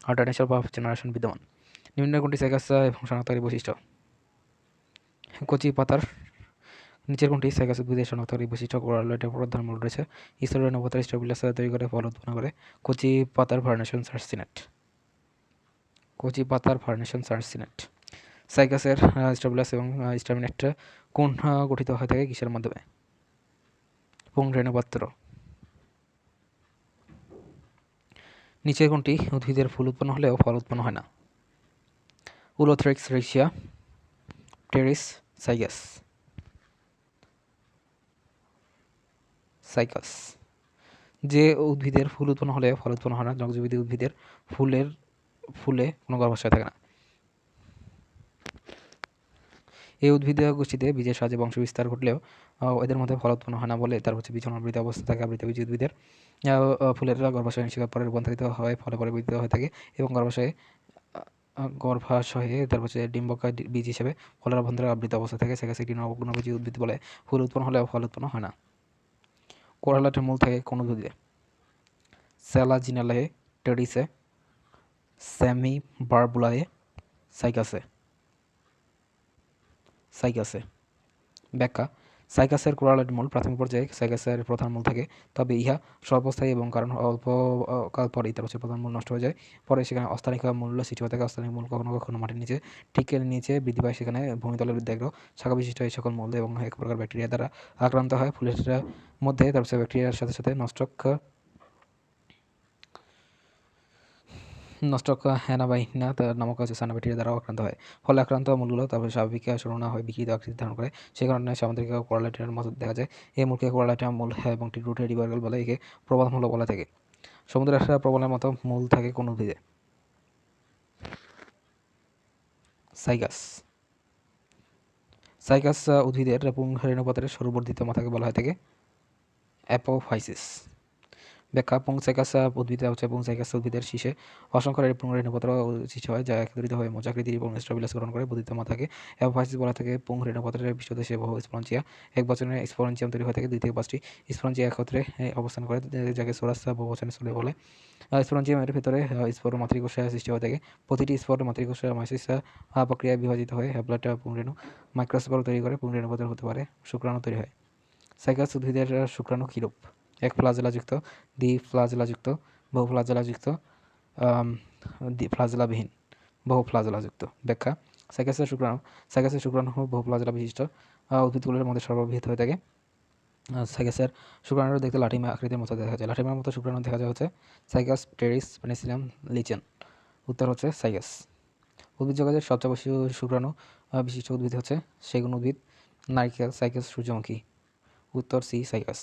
অল্টারনেশন বা জেনারেশন বিদ্যমান। নিম্ন কোনটি সাইকাস এবং শনাক্তকারী বৈশিষ্ট্য? কচি পাতার। নিচের কোনটি সাইকাস উদ্ভিদের শনাক্তকারী বৈশিষ্ট্য? কোরালয়েডের প্রধান মূল রয়েছে। স্থূলরেণুপত্র স্ট্রোবিলাস তৈরি করে ফল উৎপন্ন করে। কচি পাতার ভার্নেশন সারসিনেট। কচি পাতার ভার্নেশন সারসিনেট। সাইকাসের স্ট্রোবিলাস এবং স্টামিনেট কোন গঠিত হয়ে থাকে কিসের মাধ্যমে? পুংরেণুপত্র। নিচের কোনটি উদ্ভিদের ফুল উৎপন্ন হলেও ফল উৎপন্ন হয় না? উলোথ্রিক্স রেক্সিয়া, টেরিস, সাইকাস। সাইকাস। যে উদ্ভিদের ফুল উৎপন্ন হলে ফল উৎপন্ন হয় না, নগ্নবীজী উদ্ভিদের ফুলে কোনো গর্ভাশয় থাকে না। এই উদ্ভিদ গোষ্ঠীতে বীজের সাহায্যে বংশ বিস্তার ঘটলেও এদের মধ্যে ফল উৎপন্ন হয় না বলে তার হচ্ছে বীজ অনাবৃত অবস্থা থাকে। আবৃতবীজী উদ্ভিদের ফুলের গর্ভাশয় নিষেকার পরে রূপান্তরিত হয়, ফলে পরিবর্তিত হয়ে থাকে এবং গর্ভাশয়ে তার হচ্ছে ডিম্বকায় বীজ হিসেবে ফলের অভ্যন্তরে আবৃত অবস্থা থাকে। সেখানে একটি নগ্নবীজী উদ্ভিদ বলে ফুল উৎপন্ন হলেও ফল উৎপন্ন হয় না। কোরালাটের মূল থাকে কোন উদ্ভিদে? স্যালাজিনালায়ে, টেরিসে, সেমিবারবুলায়ে, সাইকাসে। সাইকাসে। ব্যাখ্যা। সাইকাসের কোরালয়েড মূল প্রাথমিক পর্যায়ে সাইকাসের প্রধান মূল থাকে, তবে ইহা স্বল্পস্থায়ী এবং কারণ অল্প কাল পরেই তার হচ্ছে প্রধান মূল নষ্ট হয়ে যায়। পরে সেখানে অস্থানিক মূল সৃষ্টি হয়ে থাকে। অস্থানিক মূল কখনো কখনো মাটির নিচে ঠিক নিচে বৃদ্ধি পায়। সেখানে ভূমিতলের বৃদ্ধাগ্র শাখা বিশিষ্ট এই সকল মূল এবং এক প্রকার ব্যাকটেরিয়া দ্বারা আক্রান্ত হয়। ফুলের মধ্যে তার হচ্ছে ব্যাকটেরিয়ার সাথে সাথে নস্টক হ্যানাবাইনা নামক হচ্ছে সায়ানোব্যাকটেরিয়া দ্বারাও আক্রান্ত হয়। ফলে আক্রান্ত মূলগুলো তারপরে স্বাভাবিক স্বরূপ না হয়ে বিকৃত আকৃতি ধারণ করে। সে কারণে সামুদ্রিক কোরালাইটের মতো দেখা যায়। এই মূলকে কোরালাইটা মূল এবং রুটে রিভার্গাল বলে। একে প্রবাল মূল বলা থাকে। সমুদ্রের প্রবালের মতো মূল থাকে কোন উদ্ভিদে? সাইকাস। সাইকাস উদ্ভিদের পুংরেণুপত্রের সরু বর্ধিত মাথাকে বলা হয় থাকে অ্যাপোফাইসিস। ব্যাখ্যা: পুংসাইকাস উদ্ভিদে পুংসাইকাস উদ্ভিদের শীষে অসংখ্য পুংরেণুপত্র সৃষ্টি হয়, যা একত্রিত হয়ে মোচাকৃতির এবং স্ট্রোবিলাস গঠন করে। বর্ধিত মাথাকে অ্যাপোফাইসিস বলা থাকে। পুংরেণুপত্রের পৃষ্ঠদেশে বহু স্পঞ্জিয়া, এক বচনে স্পোরেঞ্জিয়াম তৈরি হয়ে থাকে। 2 থেকে 5টি স্পঞ্জিয়া একত্রে অবস্থান করে, যাকে সোরাস বহুবচনে সোলে বলে। স্পোরেঞ্জিয়ামের ভেতরে স্পোর মাতৃকোষ সৃষ্টি হয়ে থাকে। প্রতিটি স্পোর মাতৃকোষ মাইসিস প্রক্রিয়ায় বিভাজিত হয়ে হ্যাপ্লয়েড পুংরেণু মাইক্রোস্পোর তৈরি করে। পুংরেণুপত্র হতে পারে শুক্রাণু তৈরি হয়। সাইকাস উদ্ভিদের শুক্রাণু কিরূপ? এক ফ্লাজেলাযুক্ত, দ্বি-ফ্লাজেলাযুক্ত, বহু ফ্লাজেলাযুক্ত, ফ্লাজেলাবিহীন, বহু ফ্লাজেলাযুক্ত। ব্যাখ্যা: সাইকাসের শুক্রাণু বহু ফ্লাজেলা বিশিষ্ট উদ্ভিদগুলোর মধ্যে সর্ববৃহৎ হয়ে থাকে। সাইকাসের শুক্রাণু দেখতে লাঠিমা আকৃতির মতো দেখা যায়। লাঠিমার মতো শুক্রাণু দেখা যায় হচ্ছে সাইকাস, টেরিস, পেনিসিলিয়াম, লিচেন। উত্তর হচ্ছে সাইকাস। উদ্ভিদ জগতের সবচেয়ে বেশি শুক্রাণু বিশিষ্ট উদ্ভিদ হচ্ছে সেগুন উদ্ভিদ, নারিকেল, সাইকাস, সূর্যমুখী। উত্তর সি, সাইকাস।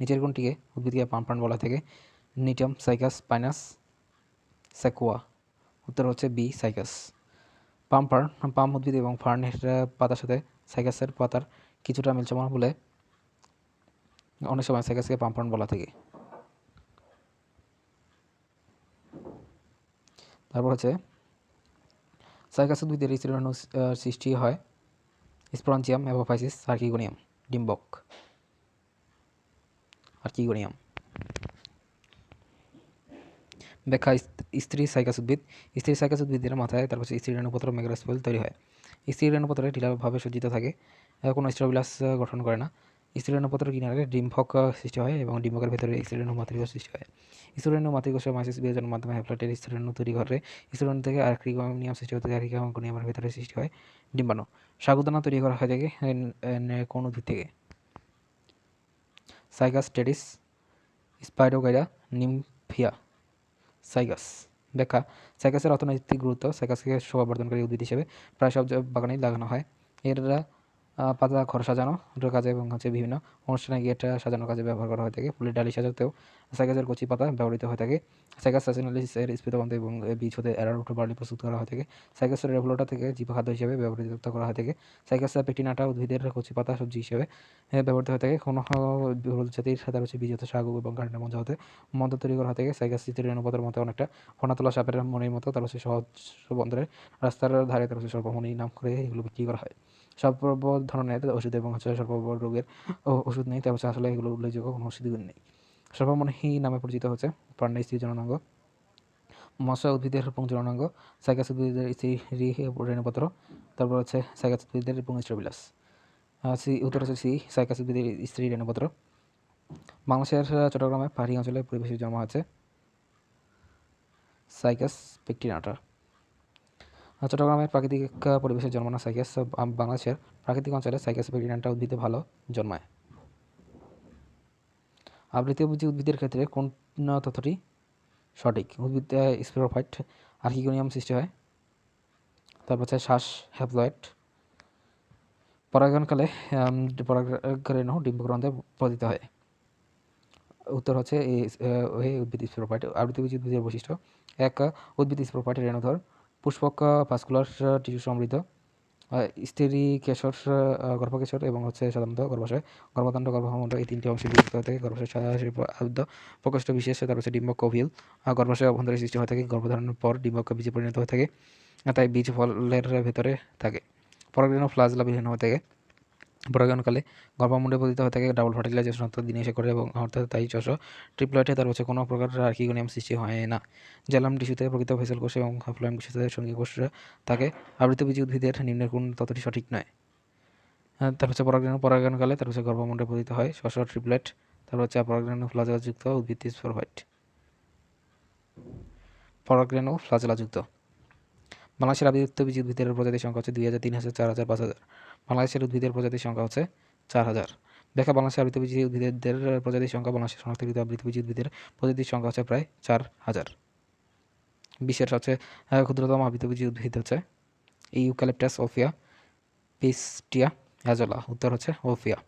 নিচের কোনটিকে উদ্ভিদকে পাম বলা থেকে? নিটাম, সাইকাস, পাইনাস, স্যাকুয়া। উত্তর হচ্ছে বি, সাইকাস। পাম উদ্ভিদ এবং ফার্নের পাতার সাথে সাইকাসের পাতার কিছুটা মিলসমান বলে অনেক সময় সাইকাসকে পাম বলা থাকে। তারপর হচ্ছে সাইকাস উদ্ভিদের স্ত্রীঅণু সৃষ্টি হয় স্পোরাঞ্জিয়াম, অ্যাপোফাইসিস, আর্কিগোনিয়াম, ডিম্বক, আর্কিগোনিয়াম। ব্যাখ্যা: স্ত্রী সাইকাস উদ্ভিদের মাথায় তারপর স্ত্রীরেণুপত্র মেগাস্পোল তৈরি হয়। স্ত্রীরেণুপত্র ঢিলাভাবে সজ্জিত থাকে, কোনো স্ট্রোবিলাস গঠন করে না। স্ত্রীরেণুপত্রের কিনারে ডিম্বক সৃষ্টি হয় এবং ডিম্বকের ভেতরে স্ত্রীরেণু মাতৃকোষ সৃষ্টি হয়। স্ত্রীরেণু মাতৃকোষে মাইসিস বিভাজনের মাধ্যমে হ্যাপ্লয়েড স্ত্রীরেণু তৈরি করে। স্ত্রীরেণু থেকে আর্কিগোনিয়াম সৃষ্টি হতে আর্কিগোনিয়ামের ভেতরে সৃষ্টি হয় ডিম্বাণু। সাগুদানা তৈরি করা হয় থাকে কোন উদ্ভিদ থেকে? Cycas, pteris, spirogyra, nymphaea. Cycas. ব্যাখ্যা: সাইকাসের অর্থনৈতিক গুরুত্ব: সাইকাসকে শোভাবর্ধনকারী উদ্ভিদ হিসেবে প্রায় সব বাগানেই লাগানো হয়। এর পাতা ঘর সাজানোর কাজে এবং বিভিন্ন অনুষ্ঠানে গেট সাজানোর কাজে ব্যবহার করা হয়ে থাকে। ফুলের ডালি সাজাতেও সাইকাসের কচি পাতা ব্যবহৃত হয়ে থাকে। সাইকাস সাসিনালিস এর স্ফীতগন্ধ এবং বীজ হতে অ্যারারুট বার্লি প্রস্তুত করা হয়ে থাকে। সাইকাসের রেভুলোটা থেকে জীবখাদ্য হিসেবে ব্যবহৃত করা হয়ে থাকে। সাইকাস পেটিনাটা উদ্ভিদের কচি পাতা সবজি হিসেবে ব্যবহৃত হয়ে থাকে। কোনো হলুদ জাতির তার বীজ হতে সাগু এবং কাণ্ডের মঞ্জা হতে মধ্য তৈরি করা হয়ে থাকে। সাইকাস চিত্রের মতো অনেকটা ফোনাতোলা সাপের মনির মতো। তার সহজ বন্দরের রাস্তার ধারে তার স্বল্পমণি নাম করে এগুলো বিক্রি করা হয়। সব ধরনের ওষুধ এবং স্বল্প রোগের ওষুধ নেই, তার আসলে এগুলো উল্লেখযোগ্য কোনো ওষুধ নেই। সর্বমণি নামে পরিচিত হচ্ছে প্রাণী স্ত্রী জননাঙ্গ, মশা উদ্ভিদের পুংজননাঙ্গ, সাইকাস উদ্ভিদের স্ত্রী রেণুপত্র, তারপর হচ্ছে সাইকাস উদ্ভিদের পুংস্ট্রোবিলাস। সি, উত্তর হচ্ছে সি, সাইকাস উদ্ভিদের স্ত্রী রেণুপত্র। বাংলাদেশের চট্টগ্রামে পাহাড়ি অঞ্চলে পরিবেশের জন্ম আছে সাইকাস পেকটিনাটা। চট্টগ্রামের প্রাকৃতিক পরিবেশের জন্মানো সাইকাস বাংলাদেশের প্রাকৃতিক অঞ্চলে সাইকাস পেকটিনাটা উদ্ভিদে ভালো জন্মায়। আবৃতবীজী উদ্ভিদের ক্ষেত্রে কোন তথ্যটি সঠিক? উদ্ভিদ স্পোরোফাইট, আর্কিগোনিয়াম সৃষ্টি হয়। তারপর হচ্ছে শ্বাস, হ্যাপ্লয়েড। পরাগায়নকালে পরাগরেণু ডিম্বগ্রন্থে পতিত হয়। উত্তর হচ্ছে এই উদ্ভিদ স্পোরোফাইট। আবৃতবীজী উদ্ভিদের বৈশিষ্ট্য: এক, উদ্ভিদ স্পোরোফাইট রেণুধর, পুষ্পক ভাস্কুলার টিস্যু সমৃদ্ধ, স্থিরিকেশর, গর্ভকেশর এবং সাধারণত গর্ভাশয়, গর্ভদণ্ড, গর্ভমণ্ড এই 3টি অংশে বিভক্ত হয়ে থাকে। গর্ভাশয় আবদ্ধ প্রকোষ্ঠ বিশেষ, তারপর ডিম্বক ওভিল। গর্ভাশয় অভ্যন্তরে সৃষ্টি হয়ে থাকে। গর্ভধারণের পর ডিম্বক বীজে পরিণত হয়ে থাকে, তাই বীজ ফলের ভেতরে থাকে। পরাগরেণু ফ্লাজেলাবিহীন হয়ে থাকে। পরাগায়নকালে গর্ভমুণ্ডে পতিত হয়ে থাকে। ডাবল ফার্টিলাইজেশন দিনে এসে করে এবং অর্থাৎ তাই ট্রিপ্লয়েডে তার কোনো প্রকার আর্কিগোনিয়াম সৃষ্টি হয় না। জেলাম টিস্যুতে প্রকৃত ভেসেল কোষ এবং ফ্লোয়েম কোষে সঙ্গী কোষ থাকে। আবৃতবীজী উদ্ভিদের নিম্নের কোন তথ্যটি সঠিক নয়? তার পরাগায়নকালে তার গর্ভমুণ্ডে পতিত হয় ট্রিপ্লেট। তারপর পরাগরেণু ফ্লাজেলাযুক্ত উদ্ভিদ স্পোরোফাইট। পরাগরেণু ফ্লাজেলাযুক্ত। বাংলাদেশের আবৃতবীজী উদ্ভিদের প্রজাতির সংখ্যা হচ্ছে 2000, 3000, 4000, 5000। বাংলাদেশের উদ্ভিদের প্রজাতির সংখ্যা হচ্ছে 4000। দেখা বাংলাদেশের আবৃতবীজী উদ্ভিদের প্রজাতির সংখ্যা। বাংলাদেশের শনাক্তকৃত আবৃতবীজী উদ্ভিদের প্রজাতির সংখ্যা হচ্ছে প্রায় 4000। বিশ্বের সবচেয়ে ক্ষুদ্রতম আবৃতবীজী উদ্ভিদ হচ্ছে ইউক্যালিপটাস ওফিয়া, পিস্টিয়া অ্যাজোলা। উত্তর হচ্ছে ওফিয়া।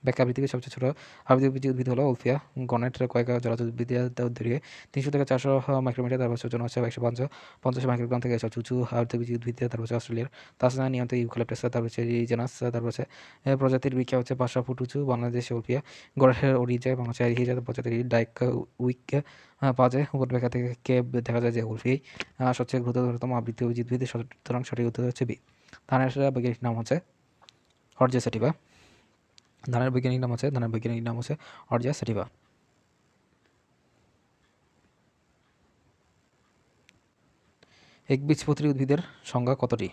ব্যাখ্যা পৃথিবীর সবচেয়ে ছোট আবৃতবীজী উদ্ভিদ হলো উলফিয়া গণের কয়েক জলজ উদ্ভিদের দৈর্ঘ্যে 300 থেকে 400 মাইক্রোমিটার, তারপর ওজন হচ্ছে 150 মাইক্রোগ্রাম থেকে 100 চুচু আবৃতবীজী উদ্ভিদ, তারপর হচ্ছে অস্ট্রেলিয়ার তাসমানিয়া নিয়ন্ত্রিত ইউক্যালিপটাস, তারপর হচ্ছে রিজেনাস, তারপর হচ্ছে প্রজাতির বৃক্ষ হচ্ছে 500 ফুট উঁচু। বাংলাদেশে উলফিয়া গড়ের অরিজা এবং হচ্ছে হিজাত প্রজাতির ডাইক উইক পাওয়া যায়। উপব্যাখ্যা থেকে দেখা যায় যে উলফিয়াই সবচেয়ে ক্ষুদ্রতম আবৃতবীজী উদ্ভিদ, সুতরাং সঠিক উত্তর হচ্ছে বি। ধানের বৈজ্ঞানিক নাম হচ্ছে অর্জিয়া স্যাটিভা। ধানের বৈজ্ঞানিক নাম হচ্ছে অর্জিয়া স্যাটিভা। একবীজপত্রী উদ্ভিদের সংখ্যা কতটি?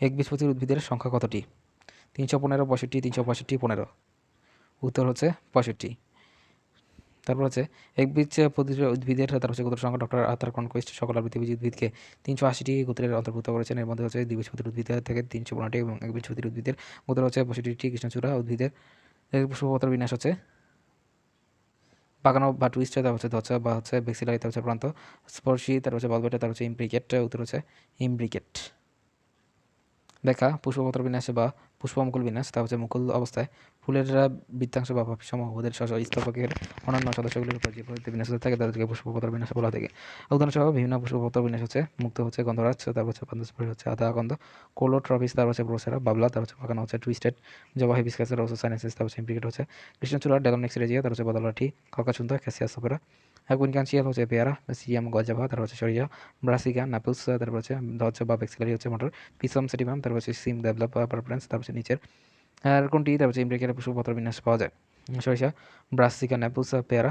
একবীজপত্রী উদ্ভিদের সংখ্যা কতটি? 315, 65, 365, 15। উত্তর হচ্ছে 65। তারপর হচ্ছে একবীজপত্রী উদ্ভিদের তার হচ্ছে গোত্র সংখ্যা ডক্টর আর্থার ক্রনকোয়েস্ট সকল আবৃতবীজী উদ্ভিদকে 380টি গোত্রের অন্তর্ভুক্ত করেছেন। এর মধ্যে হচ্ছে দ্বিবীজপত্রী উদ্ভিদ থেকে 315টি এবং একবীজপত্রী উদ্ভিদের গোত্র হচ্ছে 65টি। কৃষ্ণচূড়া উদ্ভিদের পুষ্পপত্র বিন্যাস হচ্ছে পাকানো বা টুইস্ট, তার হচ্ছে ধ্বজা বা হচ্ছে বেক্সিলারি, তার হচ্ছে প্রান্ত স্পর্শী, তার হচ্ছে বালবেটা, তার হচ্ছে ইমব্রিকেট। উত্তর হচ্ছে ইমব্রিকেট। ব্যাখ্যা পুষ্পপত্র বিন্যাস বা পুষ্পমুকুল বিন্যাস, তা হচ্ছে মুকুল অবস্থায় ফুলের বৃত্তাংশ বা সমূহ ওদের স্তবকের অন্যান্য সদস্যগুলির উপর যে বিন্যাস থাকে তাদেরকে পুষ্পপত্র বিন্যাস বলা থাকে। উদাহরণসহ বিভিন্ন পুষ্পপত্র বিন্যাস হচ্ছে মুক্ত হচ্ছে গন্ধরাজ, তারপর হচ্ছে পান্তস্পর্শী হচ্ছে আধা আকন্দ, কোলোট্রপিস, তারপর হচ্ছে ব্রোসেরা, বাবলা, তার হচ্ছে পাকানো হচ্ছে টুইস্টেড, জবা হিবিস্কাস, রোসো সাইনেসিস, তার হচ্ছে ইমব্রিকেট হচ্ছে কৃষ্ণচূড়া, ডেলোনিক্স রেজিয়া, তার হচ্ছে বদলাঠি, কাকাচুন্দা, ক্যাসিয়াস সোপেরা, কুইনকানচিয়াল হচ্ছে পেয়ারা, সিয়াম গজাভা, তার হচ্ছে সরিয়া, ব্রাসিকা, নাপুলস, তারপর হচ্ছে ধ্বজ বা বেক্সিলারি হচ্ছে মটর, পিসম সেটিভাম, তারপর হচ্ছে সিম ডেভেলপ পারফরেন্স, তারপর হচ্ছে নিচের আর কোনটি তারপর হচ্ছে ইমব্রিকেটের পুষ্পপত্র বিন্যাস পাওয়া যায়? সরিষা, ব্রাসিকা, নাপুলস, পেয়ারা,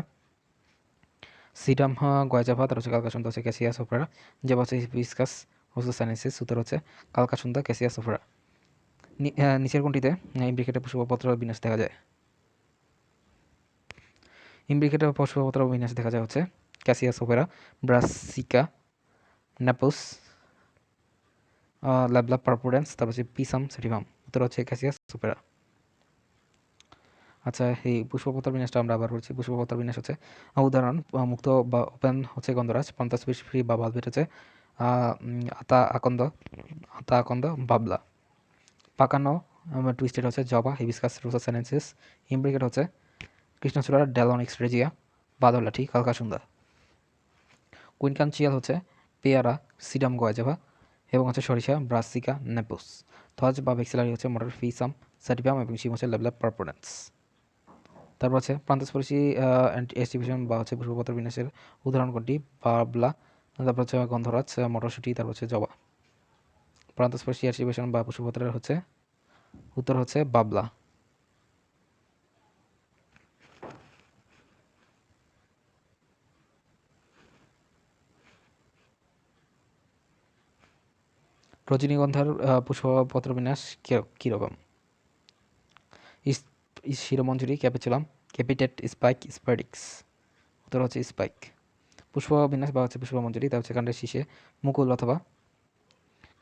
সিডাম গজাভা, তার হচ্ছে কালকাসুন্দা হচ্ছে ক্যাসিয়া সোফরা, জবা হচ্ছে হিবিস্কাস হোসোসাইনেসিস, উত্তর হচ্ছে কালকাসুন্দা ক্যাসিয়া সোফরা। নিচের কোনটিতে ইমব্রিকেটের পুষ্পপত্র বিন্যাস দেখা যায়? ইমব্রিকেটের পুষ্পপত্র বিন্যাস দেখা যায় হচ্ছে ক্যাসিয়া সোফেরা, ব্রাসিকা, নাপুস, ল্যাবলা পারপুডেন্স, তারপর হচ্ছে পিসাম সেটিভাম। উত্তর হচ্ছে ক্যাসিয়া সোফেরা। আচ্ছা, এই পুষ্পপত্র বিন্যাসটা আমরা আবার করছি। পুষ্পপত্র বিন্যাস হচ্ছে উদাহরণ মুক্ত বা ওপেন হচ্ছে গন্ধরাজ, পঞ্চাশ ফ্রি বা বালবেট হচ্ছে আতা আকন্দ, বাবলা, পাকানো টুইস্টেড হচ্ছে জবা হিবিস্কাস রোসাসেনেন্সিস, ইমব্রিকেট হচ্ছে কৃষ্ণচূড়া ডেলোনিক্স রেজিয়া, বাদলাঠি, কালকাসুন্দা, কুইনকানচিয়াল হচ্ছে পেয়ারা, সিডাম গয়াজাভা এবং হচ্ছে সরিষা, ব্রাসিকা, নেপুস। ধ্বজ বা বেক্সিলারি হচ্ছে মটর, ফিসাম সাটিভাম এবং সিম হচ্ছে ল্যাবলা পারপুডেন্স। তারপর হচ্ছে প্রান্তস্পর্শী এস্টিভেশন বা হচ্ছে পুষ্পপত্র বিন্যাসের উদাহরণ কোনটি? বাবলা, তারপর হচ্ছে গন্ধরাজ, মটরশুঁটি, তারপর হচ্ছে জবা। প্রান্তস্পর্শী এস্টিভেশন বা পুষ্পপত্রের হচ্ছে উত্তর হচ্ছে বাবলা। রজনীগন্ধার পুষ্পপত্র বিন্যাস কীরকম? শিরোমঞ্জুরি, ক্যাপিচুলাম, ক্যাপিটেট, স্পাইক, স্পাইডিক্স। উত্তর হচ্ছে স্পাইক। পুষ্প বিন্যাস বা হচ্ছে পুষ্পমঞ্জুরি, তা হচ্ছে কাণ্ডের শীষে মুকুল অথবা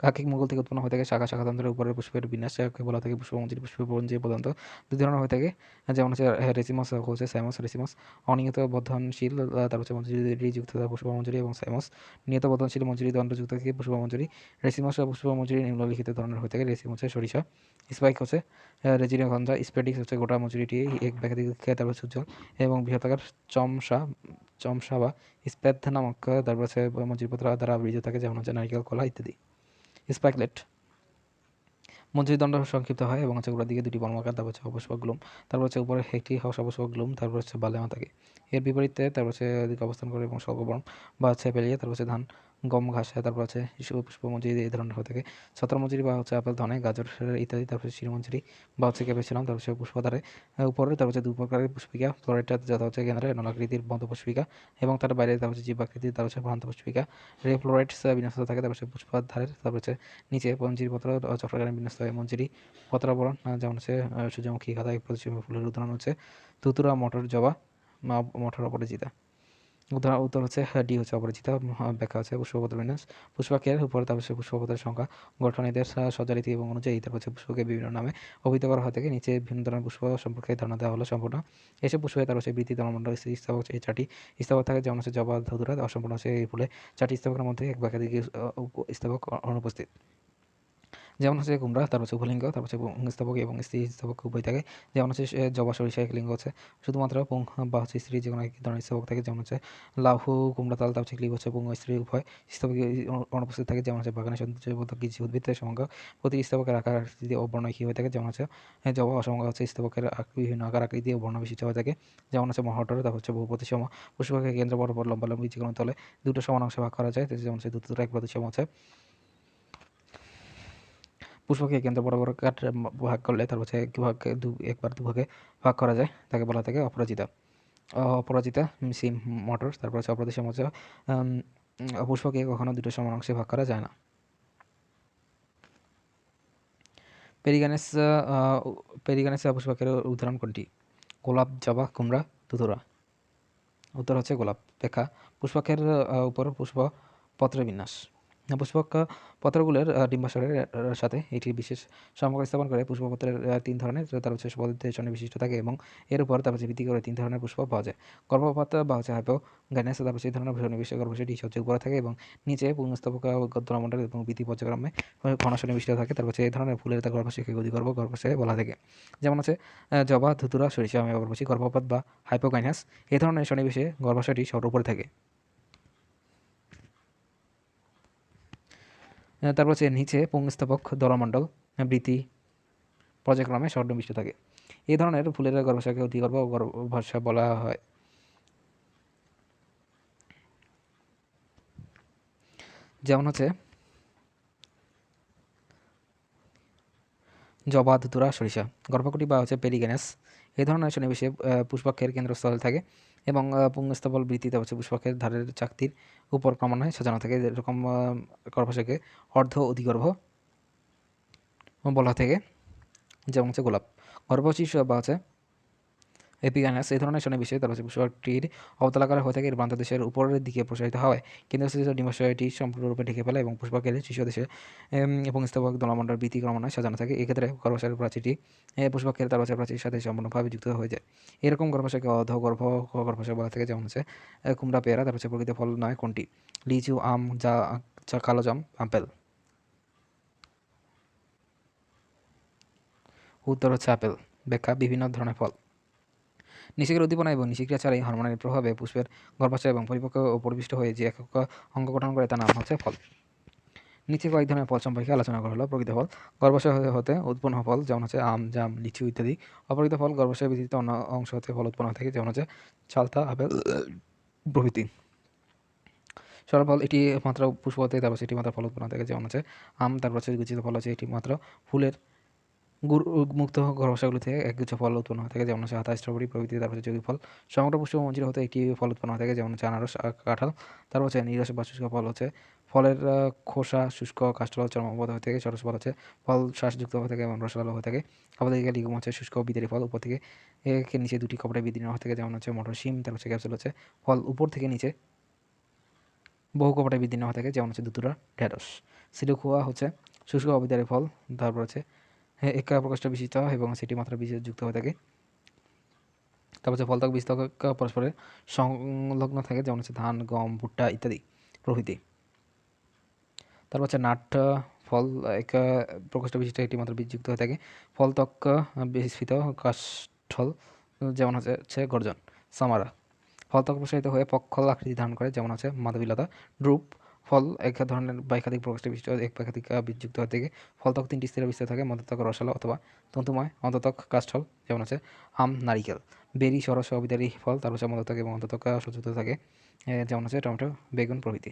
কাকিক মুকুল থেকে উৎপন্ন হয়ে থাকে। শাখা শাখাতন্ত্রের উপরের পুষ্পের বিন্যাস বলা থাকে পুষ্পমঞ্জুরি। পুষ্পমঞ্জুরি প্রধানত দুই ধরনের হয়ে থাকে, যেমন হচ্ছে রেসিমস হচ্ছে সাইমস রেসিমস অনিয়ত বর্ধনশীল, তার হচ্ছে মঞ্জুরি যুক্ত পুষ্পমঞ্জুরি, এবং সাইমস নিয়ত বর্ধনশীল মঞ্জুরি দণ্ডযুক্ত থেকে পুষ্পমঞ্জুরি। রেসিমস পুষ্পমঞ্জুরি নিম্নলিখিত ধরনের হয়ে থাকে। রেসিম হচ্ছে সরিষা, স্পাইক হচ্ছে রেজিনিগন্ধা, স্পেডিক্স হচ্ছে গোটা মঞ্জুরিটি এক একাধিক তারপর হচ্ছে উজ্জ্বল এবং বৃহতাকার চমসা চমসা বা স্প্যাথ নামক তারপর হচ্ছে মঞ্জুরিপত্র দ্বারা আবৃত থাকে, যেমন হচ্ছে নারিকেল, কলা ইত্যাদি। স্পাইকলেট মঞ্জুরিদণ্ড সংক্ষিপ্ত হয় এবং হচ্ছে গোড়ার দিকে দুটি বর্মাকার, তারপর হচ্ছে অপুষ্পক গ্লুম, তারপর হচ্ছে উপরে একটি সপুষ্পক গ্লুম, তারপর হচ্ছে বালেমা থাকে। এর বিপরীতে তারপর হচ্ছে দিকে অবস্থান করে এবং স্বল্প বর্ম বা হচ্ছে পেলিয়ে, তারপর হচ্ছে ধান, গম, ঘাস, তারপর হচ্ছে পুষ্প মঞ্জুরি এই ধরনের হয়ে থাকে। ছত্র মঞ্জুরি বা হচ্ছে আপেল, ধনে, গাজর ইত্যাদি। তারপর হচ্ছে শিরোমঞ্জুরি বা হচ্ছে ক্যাপেছিলাম, তারপর হচ্ছে পুষ্পধারে উপরে, তারপর হচ্ছে দুই প্রকারের পুষ্পিকা, ফ্লোরেটা যথা হচ্ছে কেন্দ্রে নলাকৃতির বন্ধ পুষ্পিকা এবং তার বাইরে তারপর হচ্ছে জীবাকৃতির, তারপর হচ্ছে ভ্রান্ত পুষ্পিকা। রেফ্লোরাইটস বিন্যস্ত থাকে, তারপর হচ্ছে পুষ্পধারের, তারপর হচ্ছে নিচে মঞ্জুরিপত্র চক্রাকারে বিন্যস্ত হয়। মঞ্জুরি পত্রাবরণ যেমন হচ্ছে সূর্যমুখী, গাঁদা প্রতিষ্ঠা ফুলের উদাহরণ হচ্ছে তুতুরা, মটর, জবা, মটর অপরাজিতা। উত্তর হচ্ছে ডি হচ্ছে অপরাজিতা। ব্যাখ্যা হচ্ছে পুষ্পপত্র বিন্যাস পুষ্পাকের উপরে, তারপর হচ্ছে পুষ্পপত্রের সংখ্যা, গঠন, এদের সজ্জারীতি এবং অনুযায়ী, তারপর হচ্ছে পুষ্পকে বিভিন্ন নামে অভিহিত করা হয়ে থাকে। নিচে বিভিন্ন ধরনের পুষ্প সম্পর্কে ধারণা দেওয়া হলো সম্পূর্ণ। এসব পুষ্পে তার হচ্ছে বৃত্তি, দলমণ্ডল, স্তবক এই চারটি স্তবক থাকে, যেমন হচ্ছে জবা, ধতুরা। অসম্পূর্ণ হচ্ছে এই ফুলে চারটি স্তবকের মধ্যে এক বা একাধিক স্তবক অনুপস্থিত। যেমন হচ্ছে কুমড়া, তারপর হচ্ছে উভলিঙ্গ, তারপর হচ্ছে পুংস্থাবক এবং স্ত্রী স্থাবক উভয় থাকে। যেমন হচ্ছে জবা, সরিষা এক লিঙ্গ হচ্ছে শুধুমাত্র পুং বা হচ্ছে স্ত্রী যে কোনো এক ধরনের স্থাবক থাকে। যেমন হচ্ছে লাউ, কুমড়া, তাল, তারপর হচ্ছে ক্লিব হচ্ছে পুং ও স্ত্রী উভয় স্থাবক অনুপস্থিত থাকে। যেমন হচ্ছে বাগানে সৌন্দর্যবোধক কিছু উদ্ভিদের সমগ্র প্রতি স্থাবকের আকার আকৃতি ও বর্ণ একই হয়ে থাকে। যেমন হচ্ছে জবা অসমঙ্গ হচ্ছে স্থাবকের বিভিন্ন আকার আকৃতি ও বর্ণ বিশিষ্ট হয়ে থাকে। যেমন হচ্ছে মহটর, তারপর হচ্ছে বহুপ্রতিসম পুষ্পকে কেন্দ্র বরাবর লম্বালম্বি যে কোনো তলে দুটো সমান অংশে ভাগ করা যায়। যেমন হচ্ছে দুটো এক প্রতিসম হচ্ছে পুষ্পকে কেন্দ্র বরাবর ভাগ করলে তারপর হচ্ছে একবার দুভাগে ভাগ করা যায়, তাকে বলা থাকে অপরাজিতা। অপরাজিতা সিম মটর। তারপর হচ্ছে অপ্রতিসম হচ্ছে পুষ্পকে কখনো দুটো সমান অংশে ভাগ করা যায় না। পেরিগানেস পেরিগানেসিয়া পুষ্পকের উদাহরণ কোনটি? গোলাপ, জবা, কুমড়া, ধুতুরা। উত্তর হচ্ছে গোলাপ। ব্যাখ্যা: পুষ্পকের উপর পুষ্প পত্রের বিন্যাস। পুষ্পক পত্রগুলোর ডিম্বাশয়ের সাথে এটি বিশেষ সম্পর্ক স্থাপন করে। পুষ্পপত্রের তিন ধরনের, তার হচ্ছে সনি বিশিষ্ট থাকে এবং এর উপর তার হচ্ছে ভিত্তি করে তিন ধরনের পুষ্প পাওয়া যায়। গর্ভপাত বা হচ্ছে হাইপোগাইনাস, তারপর সেই ধরনের সন্নিবেশ গর্ভাশয়টি হচ্ছে উপরে থাকে এবং নিচে পুংস্তবক গদ্যমণ্ডল এবং ভিত্তি পর্যায়ক্রমে ঘন সন্নিবিষ্ট থাকে। তারপর হচ্ছে এই ধরনের ফুলের তার গর্ভাশয়কে অধিগর্ভ গর্ভাশয় বলা থাকে। যেমন হচ্ছে জবা, ধুতুরা, সরিষা। আমি আবার বলছি গর্ভপাত বা হাইপোগাইনাস এই ধরনের সন্নিবেশে গর্ভাশয়টি সবার উপরে থাকে। তারপর হচ্ছে নিচে পুংস্তবক দলমণ্ডল বৃতি পর্যায়ক্রমে সন্নিবিষ্ট থাকে। এই ধরনের ফুলের গর্ভাশয়কে অধিগর্ভ ও গর্ভাশয় বলা হয়। যেমন হচ্ছে জবা, ধুতুরা, সরিষা। গর্ভকুটি বা হচ্ছে পেরিগেনেস এই ধরনের সন্নিবেশে পুষ্পাক্ষের কেন্দ্রস্থলে থাকে এবং পুংস্তবল বৃত্তিতে হচ্ছে পুষ্পাক্ষের ধারের চাকতির উপর ক্রমান্বয়ে সাজানো থাকে। এরকম গর্ভাশয়কে অর্ধ অধিগর্ভ বলা থেকে। যেমন হচ্ছে গোলাপ। গর্ভশীর্ষ বা হচ্ছে এপিগানাস এই ধরনের সন্নিবেশে তার হচ্ছে পুষ্পটির অবতলাকার হয়ে থাকে। এর প্রান্তদেশের উপরের দিকে প্রসারিত হয় কিন্তু ডিম্বাশয়টি সম্পূর্ণরূপে ঢেকে ফেলে এবং পুষ্পকের শীর্ষদেশে এবং স্তবক দলমণ্ডল বৃত্তি ক্রমান্বয়ে সাজানো থাকে। এক্ষেত্রে গর্ভাশয়ের প্রাচীরটি পুষ্পকের তার হচ্ছে প্রাচীর সাথে সম্পূর্ণভাবে যুক্ত হয়ে যায়। এরকম গর্ভাশয়কে গর্ভাশয় বলা থেকে। যেমন হচ্ছে কুমড়া, পেয়ারা। তার হচ্ছে প্রকৃত ফল নয় কোনটি? লিচু, আম, কালো জাম, আপেল। উত্তর হচ্ছে আপেল। ব্যাখ্যা: বিভিন্ন ধরনের ফল নিষেকের উদ্দীপনা এবং নিষেক্রিয়া ছাড়াই হরমোনের প্রভাবে পুষ্পের গর্ভাশয় এবং পরিপক্ক ও পরিপুষ্ট হয়ে যে একক অঙ্গ গঠন করে তার নাম হচ্ছে ফল। নিচে কয়েক ধরনের ফল সম্পর্কে আলোচনা করা হলো। প্রকৃত ফল: গর্ভাশয় হতে উৎপন্ন ফল, যেমন হচ্ছে আম, জাম, লিচু ইত্যাদি। অপরকৃত ফল: গর্ভাশয় ব্যতীত অন্য অংশ হতে ফল উৎপন্ন হয়ে থাকে, যেমন হচ্ছে চালতা, আপেল প্রভৃতি। সরল ফল: এটি মাত্র পুষ্প হতে তারপর সেটি মাত্র ফল উৎপন্ন থাকে, যেমন হচ্ছে আম। তারপর হচ্ছে গুচ্ছিত ফল হচ্ছে এটি মাত্র ফুলের মুক্ত গর্ভাশয়গুলি থেকে একগুচ্ছ ফল উৎপন্ন হয়ে থাকে, যেমন হচ্ছে আতা, স্ট্রবেরি প্রভৃতি। তারপর হচ্ছে যৌগিক ফল: সমগ্র পুষ্পমঞ্জির হতে একটি ফল উৎপন্ন হয়ে থাকে, যেমন হচ্ছে আনারস, কাঁঠাল। তারপর হচ্ছে নিরস বা শুষ্ক ফল হচ্ছে ফলের খোসা শুষ্ক, কাষ্ঠল চর্মবদ্ধ হয়ে থাকে। সরস ফল হচ্ছে ফল শ্বাসযুক্ত হয়ে থাকে এবং রসালো হয়ে থাকে। অপরদিকে লিগুম হচ্ছে শুষ্ক বিদেরী ফল, উপর থেকে একে নিচে দুটি কপড়ে বিদীর্ণ হয়ে থাকে, যেমন হচ্ছে মটর শিম। তারপর হচ্ছে ক্যাপসুল হচ্ছে ফল উপর থেকে নিচে বহু কপড়ে বিদীর্ণ হয়ে থাকে, যেমন হচ্ছে ধুতুরা, ঢেঁড়স। সিলুকুয়া হচ্ছে শুষ্ক অবিদারী ফল। তারপর হচ্ছে একা প্রকাশটা বিশিষ্ট এবং সেটি মাত্রা বীজে যুক্ত হয়ে থাকে। তারপর হচ্ছে ফলত্বক বীজত্বক পরস্পরের সংলগ্ন থাকে, যেমন হচ্ছে ধান, গম, ভুট্টা ইত্যাদি প্রভৃতি। তারপর হচ্ছে নাট ফল এক প্রকোষ্ঠ বিশিষ্ট একটি মাত্র বীজযুক্ত হয়ে থাকে। ফলত্বক বিস্ফীত কাষ্ঠল, যেমন হচ্ছে গর্জন। সামারা ফলত্বক প্রসারিত হয়ে পক্ষল আকৃতি ধারণ করে, যেমন হচ্ছে মাধবীলতা। ড্রুপ ফল এক ধরনের বা একাধিক প্রকোষ্ঠ বিশিষ্ট এক বা একাধিক বীজযুক্ত হয়ে থাকে। ফলত্বক তিনটি স্তরে বিস্তৃত থাকে: মধ্যত্বক, রসালো অথবা তন্তুময়, অন্ততক, কাষ্ঠল। যেমন হচ্ছে আম, নারিকেল। বেরি সরস অবিদারী ফল, তার হচ্ছে মধ্যত্বক এবং অন্ততক সংযুক্ত থাকে, যেমন হচ্ছে টমেটো, বেগুন প্রভৃতি।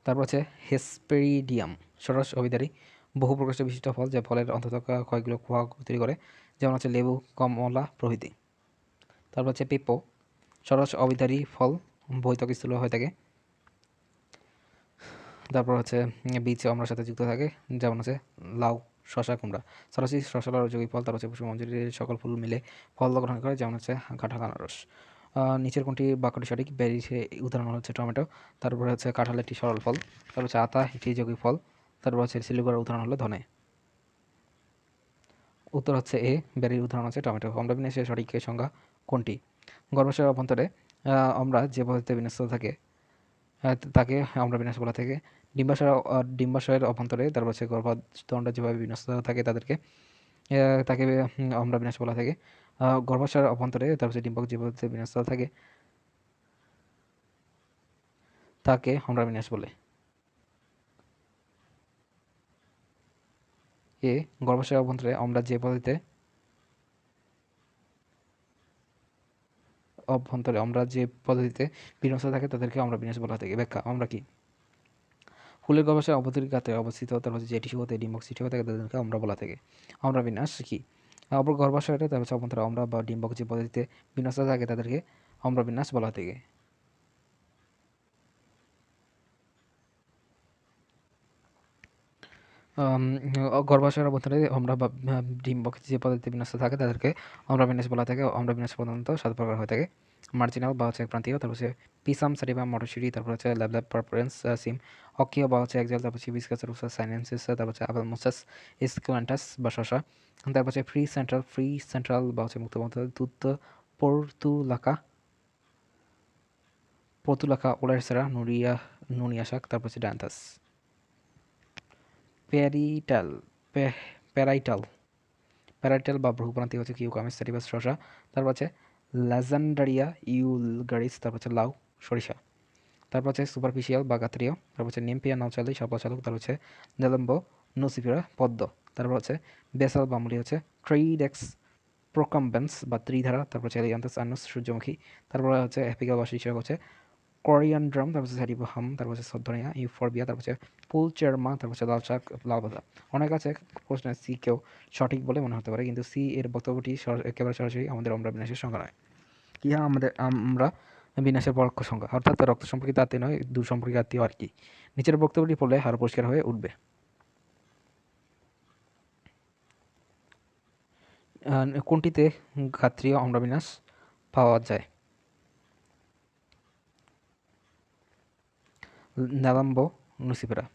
তারপর হচ্ছে হেসপেরিডিয়াম ষোড়শ অভিধারী বহু প্রকোষ্ঠ বিশিষ্ট ফল, যা ফলের অন্তত কয়েকগুলো কুয়া তৈরি করে, যেমন হচ্ছে লেবু, কমলা প্রভৃতি। তারপর হচ্ছে পেঁপো ষোড়শ অভিধারী ফল, বৈতক স্থূল হয়ে থাকে। তারপর হচ্ছে বীজ অম্লের সাথে যুক্ত থাকে, যেমন হচ্ছে লাউ, শশা, কুমড়া। সরাসরি শশা লাউর যৌগিক ফল, তার হচ্ছে পুষ্পমঞ্জুরির সকল ফুল মিলে ফল গ্রহণ করে, যেমন হচ্ছে কাঁঠাল, আনারস। নিচের কোনটি বাক্যটি সঠিক? বেরির উদাহরণ হচ্ছে টমেটো। তারপরে হচ্ছে কাঁঠাল একটি সরল ফল। তারপর হচ্ছে আতা একটি যৌগিক ফল। তারপর হচ্ছে সিলুগার উদাহরণ হলো ধনে। উত্তর হচ্ছে এ, বেরির উদাহরণ হচ্ছে টমেটো। অম্লবিন্যাসের সঠিক সংজ্ঞা কোনটি? গর্ভাশয়ের অভ্যন্তরে আমরা যে পদ্ধতিতে বিন্যস্ত থাকে তাকে অম্লবিন্যাস বলা থাকে। ডিম্বাশয়ের অভ্যন্তরে তারপর হচ্ছে গর্ভদণ্ড যেভাবে বিন্যস্ত থাকে তাকে অম্লবিন্যাস বলা থাকে। গর্ভাশয়ের অভ্যন্তরে তারপর হচ্ছে ডিম্বক যেভাবে বিন্যস্ত থাকে তাকে অম্লবিন্যাস বলে। গর্ভাশয়ের অভ্যন্তরে অম্লা যে পদ্ধতিতে বিন্যস্ত থাকে তাদেরকে অম্লবিন্যাস বলা থাকে। ব্যাখ্যা: অম্লা কি? ফুলের গর্ভাশয়ের অভ্যন্তরীণ গাত্রে অবস্থিত তারপর যে টিস্যু হতে ডিম্বক সৃষ্টি হয়ে থাকে তাদেরকে অম্লা বলা থাকে। অম্লবিন্যাস কি? গর্ভাশয়টা তারপর হচ্ছে অভ্যন্তরে অম্লা বা ডিম্বক যে পদ্ধতিতে বিন্যস্ত থাকে তাদেরকে অম্লবিন্যাস বলা থাকে। গর্ভাশয়ের অভ্যন্তরে অম্লা বা ডিম্বক যে পদ্ধতিতে বিন্যস্ত থাকে তাদেরকে অম্লবিন্যাস বলা থাকে। অম্লবিন্যাস প্রধানত 7 প্রকার হয়ে থাকে: মার্জিনাল বা হচ্ছে প্রান্তীয়, তারপর হচ্ছে পিসাম সাটিভা মটরশুঁটি, তারপর হচ্ছে ল্যাবল্যাব পারপারেন্স সিম, অক্ষীয় বা হচ্ছে একজাল, তারপর হচ্ছে হিবিস্কাস সাইনেন্সিস, তারপর হচ্ছে আপালমোসাস এসকুলেন্টাস বা শসা, তারপর হচ্ছে ফ্রি সেন্ট্রাল বা হচ্ছে মুক্তবন্ধ দুধ, পর্তুলাকা ওলাইসেরা নুনিয়া শাক, তারপর হচ্ছে ডায়ান্থাস। প্যারিটাল প্যারাইটাল প্যারাইটাল বা বহুপ্রান্তীয় হচ্ছে কিউকামিস সাটিভাস শসা, তারপর হচ্ছে ল্যাজেন্ডারিয়া ইউলগারিস, তারপর হচ্ছে লাউ সরিষা, তারপর হচ্ছে সুপারফিশিয়াল বা গাত্রীয়, তারপর হচ্ছে নেম্পিয়া নাউচালি সাপচালক, তারপর হচ্ছে নেলম্বো নুসিফেরা পদ্ম, তারপর হচ্ছে বেসাল বা মূলি হচ্ছে ট্রেইডেক্স প্রোকাম্বেন্স বা ত্রিধারা, তারপর হচ্ছে এলিয়ান্থাস আনুস সূর্যমুখী, তারপর হচ্ছে অ্যাপিকাল বা শীর্ষক হচ্ছে কোরিয়ান্ড্রাম, তারপর হচ্ছে স্যাটিভাম, তারপর হচ্ছে সদ্ধনিয়া ইউফরবিয়া, তারপর হচ্ছে পুলচেরমা, তারপর হচ্ছে লাল শাক লাল পাতা। অনেক আছে প্রশ্নে সি কেউ সঠিক বলে মনে হতে পারে, কিন্তু সি এর বক্তব্যটি একেবারে সরাসরি আমাদের অম্ল বিন্যাসের সংজ্ঞা নয়। ইহা আমরা বিন্যাসের পরোক্ষ সংজ্ঞা, অর্থাৎ রক্ত সম্পর্কিত আত্মীয় নয়, দূর সম্পর্কিত আত্মীয় আর কি। নিচের বক্তব্যটি পড়লে আরও পরিষ্কার হয়ে উঠবে। কোনটিতে ঘাত্রীয় অম্লবিন্যাস পাওয়া যায়? নেলাম্বো নুসিফেরা।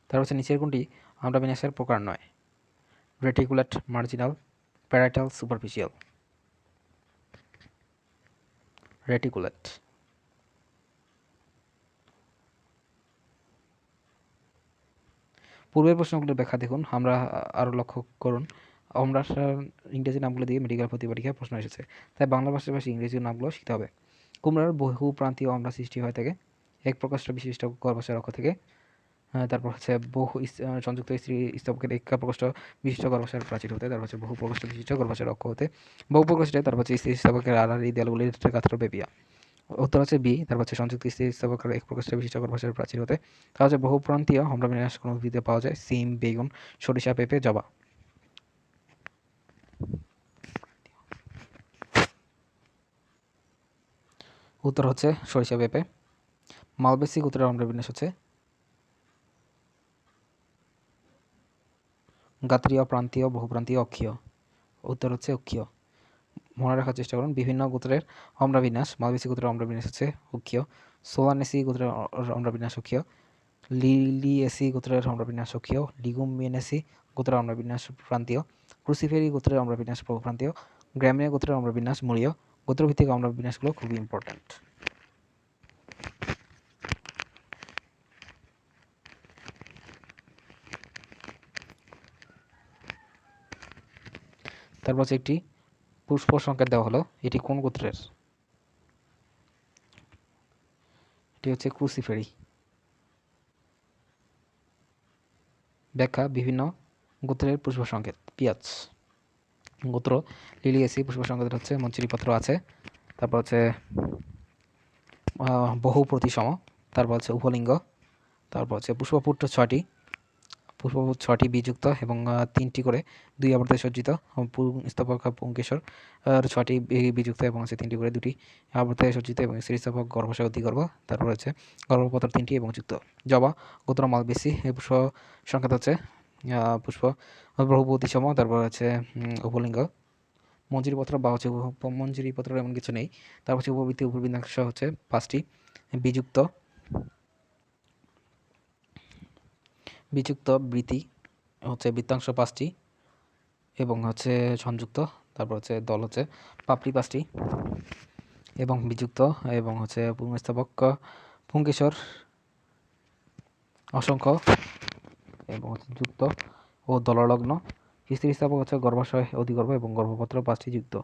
তারপর হচ্ছে নিচের কোনটি অম্লবিন্যাসের প্রকার নয়? রেটিকুলেট, মার্জিনাল, প্যারাইটাল, সুপারফিশিয়াল। রেটিকুলেট। পূর্বের প্রশ্নগুলোর ব্যাখ্যা দেখুন, আমরা আরও লক্ষ্য করুন। আমরা ইংরেজি নামগুলো দিয়ে মেডিকেল ভর্তি পরীক্ষায় প্রশ্ন এসেছে, তাই বাংলা পাশাপাশি ইংরেজি নামগুলো শিখতে হবে। কুমড়ার বহু প্রান্তীয় অম্লা সৃষ্টি হয়ে থাকে এক প্রকাশ্য বিশিষ্ট গর্ভাশয়ের অক্ষ থেকে। তারপর হচ্ছে সংযুক্ত স্ত্রী স্তবকের একা প্রকোষ্ঠ বিশিষ্ট গর্ভাশয়ের প্রাচীর হতে, তারপর হচ্ছে বহু প্রকোষ্ঠ বিশিষ্ট গর্ভাশয়ের অক্ষ হতে, বহু প্রকোষ্ঠে, তারপর হচ্ছে স্ত্রী স্তবকের আড়াআড়ি দেয়ালগুলির গাত্রব্যাপিয়া। উত্তর হচ্ছে বি, তারপর হচ্ছে সংযুক্ত স্ত্রী স্তবকের এক প্রকোষ্ঠ বিশিষ্ট গর্ভাশয়ের প্রাচীর হতে। তারপর হচ্ছে বহু প্রান্তীয় অম্লবিন্যাস কোন উদ্ভিদে পাওয়া যায়? সিম, বেগুন, সরিষা, পেঁপে, জবা। উত্তর হচ্ছে সরিষা, পেঁপে। মালবেসিক উত্তরের অম্লবিন্যাস হচ্ছে গাত্রীয়, প্রান্তীয়, বহুপ্রান্তীয়, অক্ষীয়। উত্তর হচ্ছে অক্ষীয়। মনে রাখার চেষ্টা করুন। বিভিন্ন গোত্রের অম্লবিন্যাস: মালবেসি গোত্রের অম্লবিন্যাস হচ্ছে অক্ষীয়, সোলানেসি গোত্রের অম্লবিন্যাস অক্ষীয়, লিলিয়েসি গোত্রের অম্লবিন্যাস অক্ষীয়, লিগুমিনেসি গোত্রের অম্লবিন্যাস প্রান্তীয়, ক্রুসিফেরি গোত্রের অম্লবিন্যাস প্রান্তীয়, গ্রামিনিয়া গোত্রের অম্লবিন্যাস মূলীয়। গোত্রভিত্তিক অম্লবিন্যাসগুলো খুবই ইম্পর্ট্যান্ট। তারপর হচ্ছে একটি পুষ্প সংকেত দেওয়া হলো, এটি কোন গোত্রের? এটি হচ্ছে ক্রুসিফেরি। ব্যাখ্যা: বিভিন্ন গোত্রের পুষ্প সংকেত। পিঁয়াজ গোত্র লিলিয়েসি, পুষ্প সংকেত হচ্ছে মঞ্জুরিপত্র আছে, তারপর হচ্ছে বহু প্রতিসম, তারপর হচ্ছে উপলিঙ্গ, তারপর হচ্ছে পুষ্পপুট 6টি, পুষ্পপুট 6টি বিযুক্ত এবং 3টি করে 2 আবর্তে সজ্জিত, স্তবক পুংকেশর 6টি বিযুক্ত এবং হচ্ছে 3টি করে 2টি আবর্তে সজ্জিত এবং স্ত্রীস্তবক গর্ভাশয় অধিগর্ভ, তারপর হচ্ছে গর্ভপত্র 3টি এবং যুক্ত। জবা গোত্র মালবেসি, এই পুষ্প সংকেত হচ্ছে পুষ্প বহু প্রতিসম, তারপর হচ্ছে উপলিঙ্গ। মঞ্জুরিপত্র বা হচ্ছে মঞ্জুরিপত্র এমন কিছু নেই। তারপর হচ্ছে উপবৃত্তি উপবৃত্তাংশ হচ্ছে 5টি, বিযুক্ত বৃত্তি হচ্ছে বৃত্তাংশ 5টি এবং হচ্ছে সংযুক্ত, তারপর হচ্ছে দল হচ্ছে পাপড়ি 5টি এবং বিযুক্ত এবং হচ্ছে পুংস্তবক পুংকেশর অসংখ্য এবং হচ্ছে যুক্ত ও দললগ্ন। স্থিতিস্থাপক হচ্ছে গর্ভাশয়, অধিগর্ভ এবং গর্ভপত্র 5টি যুক্ত।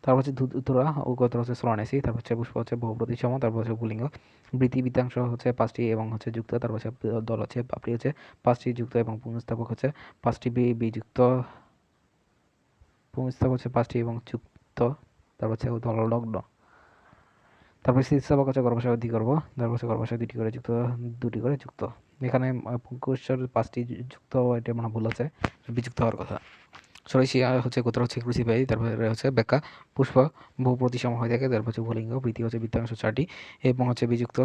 তারপর হচ্ছে ধুতুরা ও গোত্র হচ্ছে সোলানেসি। তারপর হচ্ছে পুষ্প হচ্ছে বহুপ্রতিসম। তারপর হচ্ছে পুলিঙ্গ। বৃতি বৃত্তাংশ হচ্ছে 5টি এবং হচ্ছে যুক্ত। তারপর হচ্ছে দল হচ্ছে পাপড়ি হচ্ছে 5টি যুক্ত এবং পুংস্থাপক হচ্ছে 5টি বিযুক্ত। পুংস্থাপক হচ্ছে 5টি এবং যুক্ত। তারপর হচ্ছে দললগ্ন। তারপর স্থিতিস্থাপক হচ্ছে গর্ভাশয়, অধিগর্ভ। তারপর হচ্ছে গর্ভাশয় 2টি করে যুক্ত, 2টি করে যুক্ত। এখানে পুংকেশর 5টি যুক্ত, এটা মানে ভুল আছে, বিযুক্ত হওয়ার কথা। সরিষিয়া হচ্ছে গোত্র হচ্ছে ক্রুসিফাই। তারপরে হচ্ছে ব্যাখ্যা পুষ্প বহুপ্রতিসম হয়ে থাকে। তারপর হচ্ছে ভূলিঙ্গ। বৃত্তি হচ্ছে বৃত্তাংশ 4টি এবং হচ্ছে বিযুক্ত।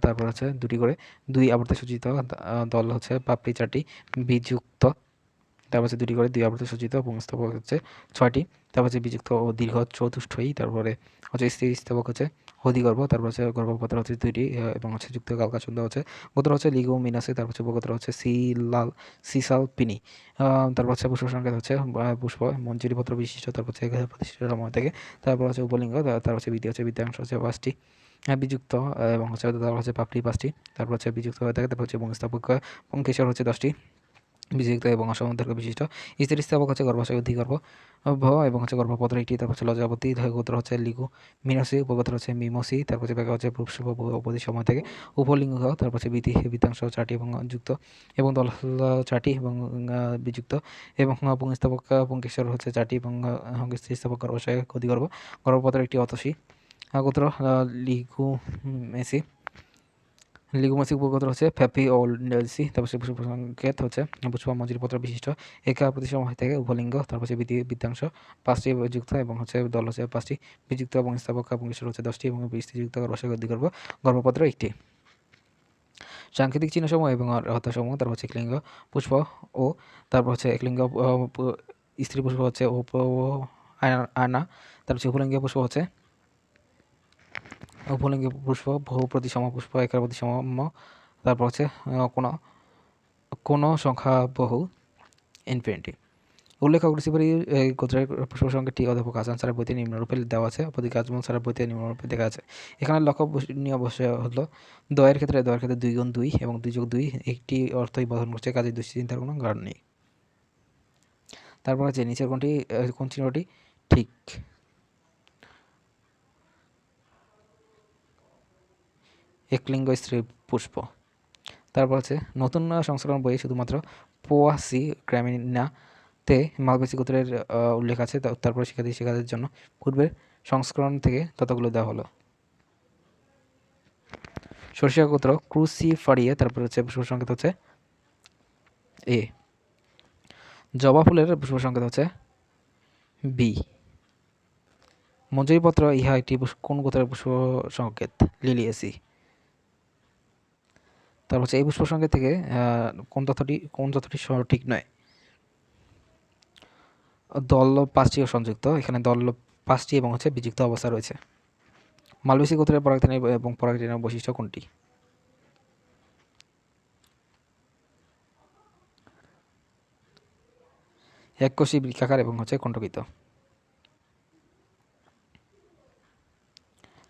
তারপর হচ্ছে 2টি করে 2 আবর্তে সূচিত। দল হচ্ছে পাপড়ি 4টি বিযুক্ত। তারপর হচ্ছে 2টি করে 2 আবর্তে সূচিত। পুংস্থাপক হচ্ছে 6টি। তারপর হচ্ছে বিযুক্ত ও দীর্ঘ চতুষ্টয়ী। তারপরে হচ্ছে স্থিতিস্থাপক হচ্ছে অধিগর্ভ। তারপর হচ্ছে গর্ভপত্র হচ্ছে 2টি এবং হচ্ছে যুক্ত কালকাসুন্দর হচ্ছে। গোত্র হচ্ছে লিগুমিনাসে। তারপর হচ্ছে উপগোত্র হচ্ছে সিসালপিনি। তারপর হচ্ছে পুষ্প সংকেত হচ্ছে পুষ্প মঞ্জুরিপত্র বিশিষ্ট। তারপর হচ্ছে প্রতিষ্ঠিত সময় থেকে। তারপর হচ্ছে উপলিঙ্গ। তারপর হচ্ছে বৃত্তি হচ্ছে বৃত্তাংশ হচ্ছে 5টি বিযুক্ত এবং হচ্ছে তারপর হচ্ছে পাপড়ি 5টি। তারপর হচ্ছে বিযুক্ত হয়ে থাকে। তারপর হচ্ছে পুংস্থাপক পুংকেশর হচ্ছে 10টি বিযুক্ত এবং অসমদৈর্ঘ্য বিশিষ্ট। স্থিতিস্থাপক হচ্ছে গর্ভাশয়, অধিগর্ভ এবং হচ্ছে গর্ভপত্র 1টি। তারপর হচ্ছে লজ্জাবতী। গোত্র হচ্ছে লিগুমিনাসি। উপগোত্র হচ্ছে মিমোসি। তারপর হচ্ছে ব্যাখ্যা হচ্ছে পুষ্প অবধি সময় থেকে। উপলিঙ্গ। তারপর হচ্ছে বৃত্তাংশ 4টি এবং যুক্ত এবং দল 4টি এবং বিযুক্ত এবং পুংস্থাপক পুংকেশর হচ্ছে 4টি এবং স্থিতিস্থাপক গর্ভাশয়, অধিগর্ভ। গর্ভপত্র 1টি অতসী। গোত্র লিগুমেসি। লিগুমেসি উপগোত্র হচ্ছে ফ্যাপিওলসি। তারপর হচ্ছে পুষ্প সংকেত হচ্ছে পুষ্প মঞ্জুরিপত্র বিশিষ্ট। একা প্রতিসম হয়ে থাকে। উপলিঙ্গ। তারপর হচ্ছে বৃত্তাংশ 5টি যুক্ত এবং হচ্ছে দল হচ্ছে 5টি বিযুক্ত এবং স্থাপক পুংকেশর হচ্ছে 10টি এবং বিস্তৃত গর্ভাশয়, অধিগর্ভ। গর্ভপত্র 1টি। সাংকেতিক চিহ্নসমূহ এবং অর্থসমূহ। তারপর হচ্ছে একলিঙ্গ পুষ্প ও তারপর হচ্ছে একলিঙ্গ স্ত্রী পুষ্প হচ্ছে আয়না। তারপর হচ্ছে উপলিঙ্গ পুষ্প হচ্ছে উপলিঙ্গ পুষ্প বহুপ্রতিসম পুষ্প, একার প্রতিসম। তারপর হচ্ছে কোনো কোনো সংখ্যা বহু ইনফিনিটি। উল্লেখক ক্রুসিফারি গোত্রের পুষ্প সংখ্যাটি অধ্যাপক হাসান স্যারের বইতে নিম্নরূপে দেওয়া আছে। অপরদিকে আজমল স্যারের বইতে নিম্নরূপে দেখা আছে। এখানে লক্ষণীয় বিষয় হলো দয়ের ক্ষেত্রে 2 গুণ 2 এবং 2 যোগ 2 একটি অর্থই বহন করছে। কাজে দুশ্চিন্তার কোনো কারণ নেই। তারপর হচ্ছে নিচের কোন চিহ্নটি ঠিক? একলিঙ্গ স্ত্রী পুষ্প। তারপর হচ্ছে নতুন সংস্করণ বইয়ে শুধুমাত্র পোয়াসি গ্রামিনাতে মালবেসি গোত্রের উল্লেখ আছে। তারপর শিক্ষার্থীদের জন্য পূর্বের সংস্করণ থেকে ততগুলো দেওয়া হলো। সরিষা গোত্র ক্রুসিফারিয়া। তারপর হচ্ছে পুষ্প সংকেত হচ্ছে এ। জবা ফুলের পুষ্প সংকেত হচ্ছে বি। মঞ্জুরিপত্র ইহা একটি কোন গোত্রের পুষ্প সংকেত? লিলিয়েসি। তারপর হচ্ছে এই পুষ্প সংকেত থেকে কোন তথ্যটি সঠিক নয়? দল 5টি সংযুক্ত। এখানে দল 5টি এবং হচ্ছে বিযুক্ত অবস্থা রয়েছে। মালবেসি গোত্রের পরাগধানী এবং পরাগধানের বৈশিষ্ট্য কোনটি? এককোষী, বৃক্ষাকার এবং হচ্ছে কণ্টকিত।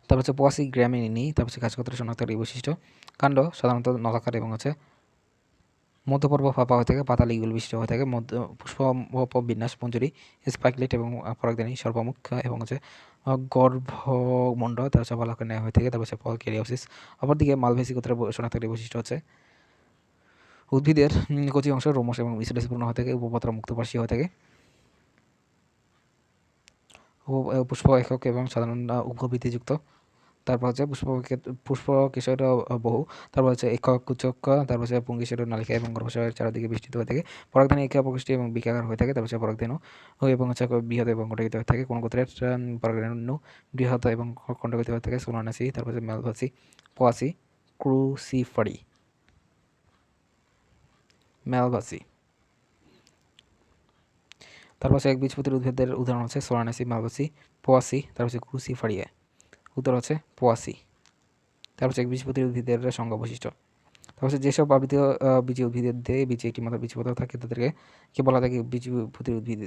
তারপর হচ্ছে পোয়াসি গ্রামিনী। তারপর হচ্ছে গাছগোত্রের শনাক্তকারী বৈশিষ্ট্য। কাণ্ড সাধারণত নলাকার এবং হচ্ছে মধ্যপর্ব ফাঁপা হয়ে থাকে। পাতা লিগুল বিশিষ্ট হয়ে থাকে। পুষ্প বিন্যাস মঞ্জুরি, স্পাইকলেট এবং পরাগধানী সর্বমুখ এবং হচ্ছে গর্ভমণ্ড। তার হচ্ছে ফলাকার ন্যায় হয়ে থাকে। তারপর হচ্ছে ক্যারিওসিস। অপরদিকে মালভেসি গোত্রের শনাক্তকারী বৈশিষ্ট্য হচ্ছে উদ্ভিদের কচি অংশ রোমশ এবং মিশ্রপূর্ণ হয়ে থাকে। উপপত্র মুক্তপার্শ্বী হয়ে থাকে। পুষ্প একক এবং সাধারণ উভভিত্তিযুক্ত। তারপর হচ্ছে পুষ্প কেশর বহু। তারপর হচ্ছে একক কুচক। তারপর হচ্ছে পুংকেশর নালিকা এবং গর্ভাশয়ের চারদিকে বিস্তৃত হয়ে থাকে। পরাগধানী একা প্রকৃষ্টি এবং বৃক্ষাকার হয়ে থাকে। তারপর হচ্ছে পরাগধানু এবং হচ্ছে বৃহৎ এবং কণ্টকিত হয়ে থাকে। কোন গোত্রের পরাগধানু বৃহৎ এবং কণ্টকিত হয়ে থাকে? সোলানেসি। তারপর হচ্ছে ম্যালভাসি, পোয়াসি, ক্রুসিফারি। ম্যালভাসি। তারপর হচ্ছে একবীজপত্রী উদ্ভিদের উদাহরণ হচ্ছে সোলানেসি, ম্যালভাসি, পোয়াসি। তারপর হচ্ছে ক্রুসিফারিয়া। উত্তর হচ্ছে পোয়াসি। তারপর হচ্ছে একবীজপত্রী উদ্ভিদের সংজ্ঞা বৈশিষ্ট্য। তারপর হচ্ছে যেসব আবৃত বীজী উদ্ভিদে বীজে একটি মাত্র বীজপত্র থাকে তাদেরকে কি বলা থাকে? বীজপত্রী উদ্ভিদ।